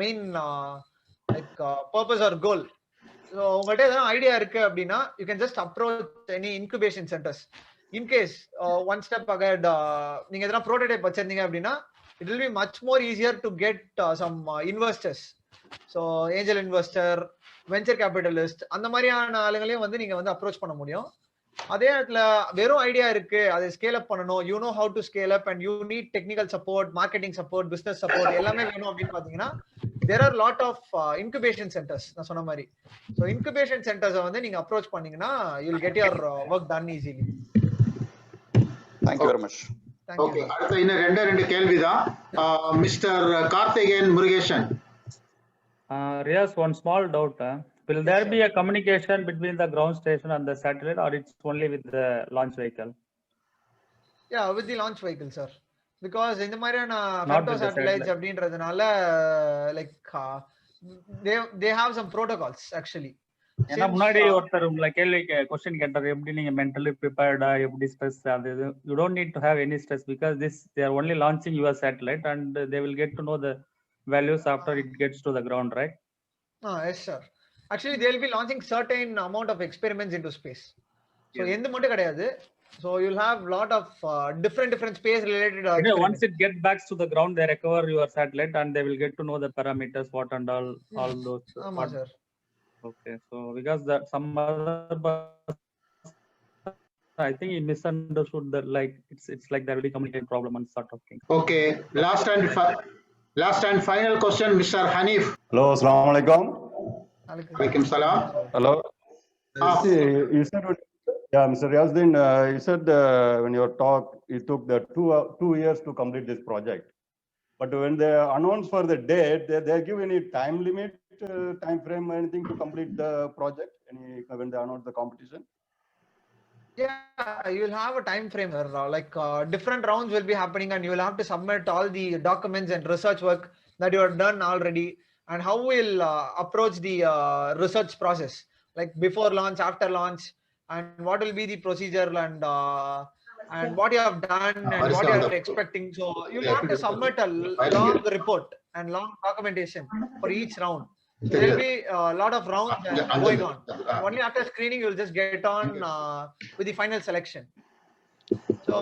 main like purpose or goal. So உங்கள்கிட்ட எதனா ஐடியா இருக்கு அப்படின்னா you can just approach any incubation centres. In case one step ahead நீங்க எதனா ப்ரோட்டோடைப் வச்சிருந்தீங்க அப்படின்னா it will be much more easier to get some investors. So angel investor, venture capitalist, அந்த மாதிரியான ஆளுங்களையும் வந்து நீங்க வந்து அப்ரோச் பண்ண முடியும். அதே இடத்துல வெறும் ஐடியா இருக்கு, அதை ஸ்கேல் அப் பண்ணணும், you know how to scale up and you need technical support, marketing support, business support எல்லாமே வேணும் அப்படின்னு பாத்தீங்கன்னா there are lot of incubation centres. நான் சொன்ன மாதிரி ஸோ இன்குபேஷன் சென்டர்ஸை வந்து நீங்க அப்ரோச் பண்ணீங்கன்னா you will get your work done easily. Thank you very much. Okay, அடுத்த இன்னும் ரெண்டு கேள்விதான். Mister Karthikeyan Murugesan. Riyaz, one small doubt. Will there be a communication between the ground station and the satellite, or it's only with the launch vehicle? Yeah, with the launch vehicle, sir. Because in the மாதிரியான Not femto with the satellites satellite. அப்படின்றதுனால like they have some protocols actually. ஏன்னா முன்னாடி ஒருத்தர் உங்களை கேள்வி question கேட்டார், எப்படி நீங்க மென்டலி ப்ரிப்பேர்டா, எப்படி ஸ்ட்ரெஸ் அது இது. You don't need to have any stress because this they are only launching your satellite and they will get to know the values after it gets to the ground, right? Yes, sir. Actually, they will be launching certain amount of experiments into space. So, எந்த மட்டும் கிடையாது. So, you'll have lot of different space related Once it gets back to the ground, they recover your satellite and they will get to know the parameters, what and all those. Ama, sir. Okay, so because that some other I think he misunderstood that, like it's like there will be communication problem and sort of thing. Okay, last and final question, Mr. Hanif. Hello, assalamu alaikum. Alaikum salam. Hello. You said, yeah, Mr. Riyazuddin, you said when your talk, it took the 2 years to complete this project. But when they announce for the date, they give any time limit, time frame, anything to complete the project? When they announce the competition? Yeah, you will have a time frame. Like different rounds will be happening, and you will have to submit all the documents and research work that you have done already, and how we'll approach the research process, like before launch, after launch, and what will be the procedure, and what you have done and what you are expecting. So you will have to submit a long report and long documentation for each round. So there will be a lot of rounds going on. Only after screening you will just get on with the final selection. So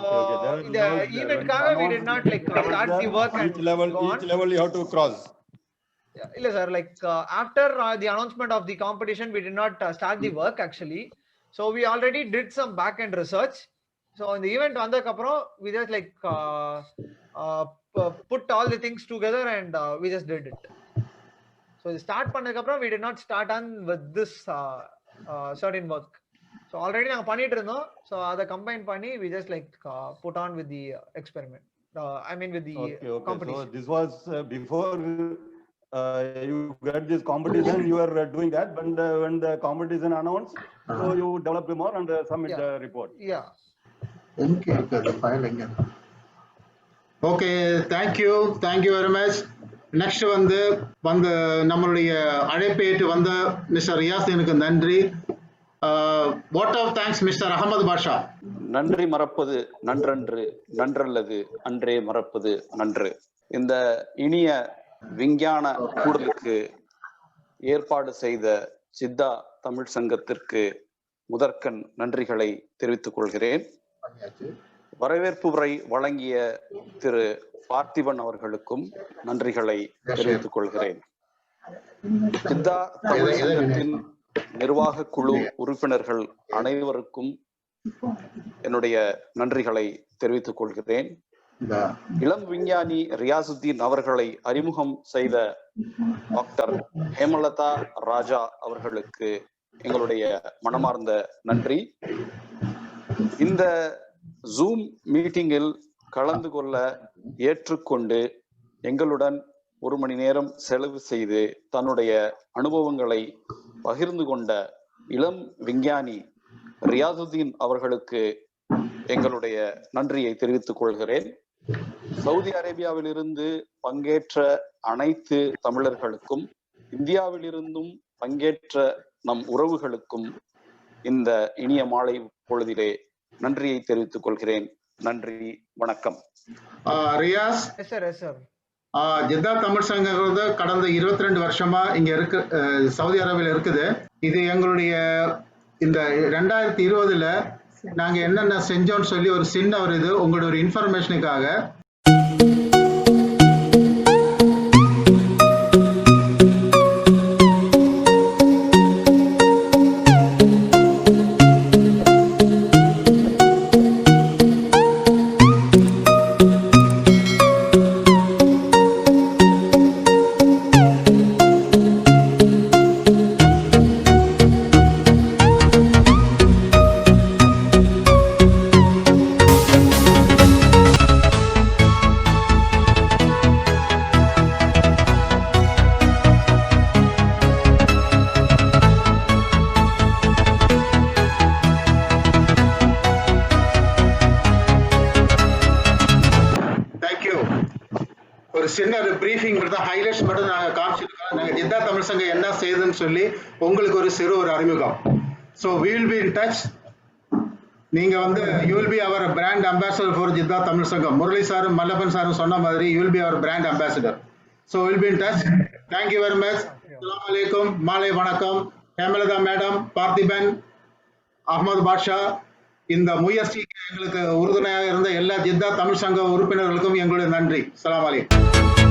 the event we did not like start the work and each level you have to cross. Illa sir, like after the announcement of the competition we did not start the work actually. So we already did some back end research. So in the event vandakaprom we just like put all the things together and we just did it. So start பண்ணதுக்கப்புறம் we did not start on with this certain work. So already நாங்க பண்ணிட்டு இருந்தோம். So அதை combine பண்ணி we just like put on with the experiment. I mean with the competition. So this was before you get this competition, you were doing that. When the competition announced, so you developed more and submit the report. Yeah. Okay, thank you very much. Next வந்து நம்மளுடைய அழைப்பை ஏற்று வந்த mister ரியாஸுதீனுக்கு நன்றி. What of thanks mister Ahmed Basha. நன்றி மறப்பது நன்றன்று, நன்றல்லது அன்றே மறப்பது நன்று. இந்த இனிய விஞ்ஞான கூடலுக்கு ஏற்பாடு செய்த சித்தா தமிழ் சங்கத்திற்கு முதற்கண் நன்றிகளை தெரிவித்துக் கொள்கிறேன். வரவேற்பு உரை வழங்கிய திரு பார்த்திபன் அவர்களுக்கும் நன்றிகளை தெரிவித்துக் கொள்கிறேன். சித்தா தமிழ் சங்கத்தின் நிர்வாக குழு உறுப்பினர்கள் அனைவருக்கும் என்னுடைய நன்றிகளை தெரிவித்துக் கொள்கிறேன். இளம் விஞ்ஞானி ரியாசுத்தீன் அவர்களை அறிமுகம் செய்த டாக்டர் ஹேமலதா ராஜா அவர்களுக்கு எங்களுடைய மனமார்ந்த நன்றி. இந்த ஜூம் மீட்டிங்கில் கலந்து கொள்ள ஏற்றுக்கொண்டு எங்களுடன் 1 மணி நேரம் செலவு செய்து தன்னுடைய அனுபவங்களை பகிர்ந்து கொண்ட இளம் விஞ்ஞானி ரியாசுத்தீன் அவர்களுக்கு எங்களுடைய நன்றியை தெரிவித்துக் கொள்கிறேன். சவுதி அரேபியாவிலிருந்து பங்கேற்ற அனைத்து தமிழர்களுக்கும், இந்தியாவிலிருந்தும் பங்கேற்ற நம் உறவுகளுக்கும் இந்த இனிய மாலை பொழுதிலே நன்றியை தெரிவித்துக் கொள்கிறேன். நன்றி, வணக்கம். ரியாஸ், ஜித்தா தமிழ் சங்கம் கடந்த 22 வருஷமா இங்க இருக்கு, சவுதி அரேபியாவில் இருக்குது. இது எங்களுடைய இந்த 2020ல நாங்க என்னென்ன செஞ்சோம்னு சொல்லி ஒரு சின்ன இது உங்களோட ஒரு இன்ஃபர்மேஷனுக்காக சின்ன ஒரு பிரீஃபிங் மட்டும் ஹைலைட்ஸ் மட்டும் நாங்கள் காமிச்சிருக்கோம். நாங்கள் ஜித்தா தமிழ் சங்கம் என்ன செய்யுதுன்னு சொல்லி உங்களுக்கு ஒரு சிறு ஒரு அறிமுகம். So we will be in touch. நீங்க வந்து you will be our brand ambassador for Jeddah Tamil சங்கம். முரளி சாரும் மல்லப்பன் சாரும் சொன்ன மாதிரி you will be our brand ambassador. So we will be in touch. Thank you very much. Assalamu alaikum. மாலை வணக்கம். Hemalatha madam, Parthiban, Ahmad Baasha, இந்த முயற்சிக்கு எங்களுக்கு உறுதுணையாக இருந்த எல்லா ஜித்தா தமிழ் சங்க உறுப்பினர்களுக்கும் எங்களுடைய நன்றி. அஸ்ஸலாமு அலைக்கும்.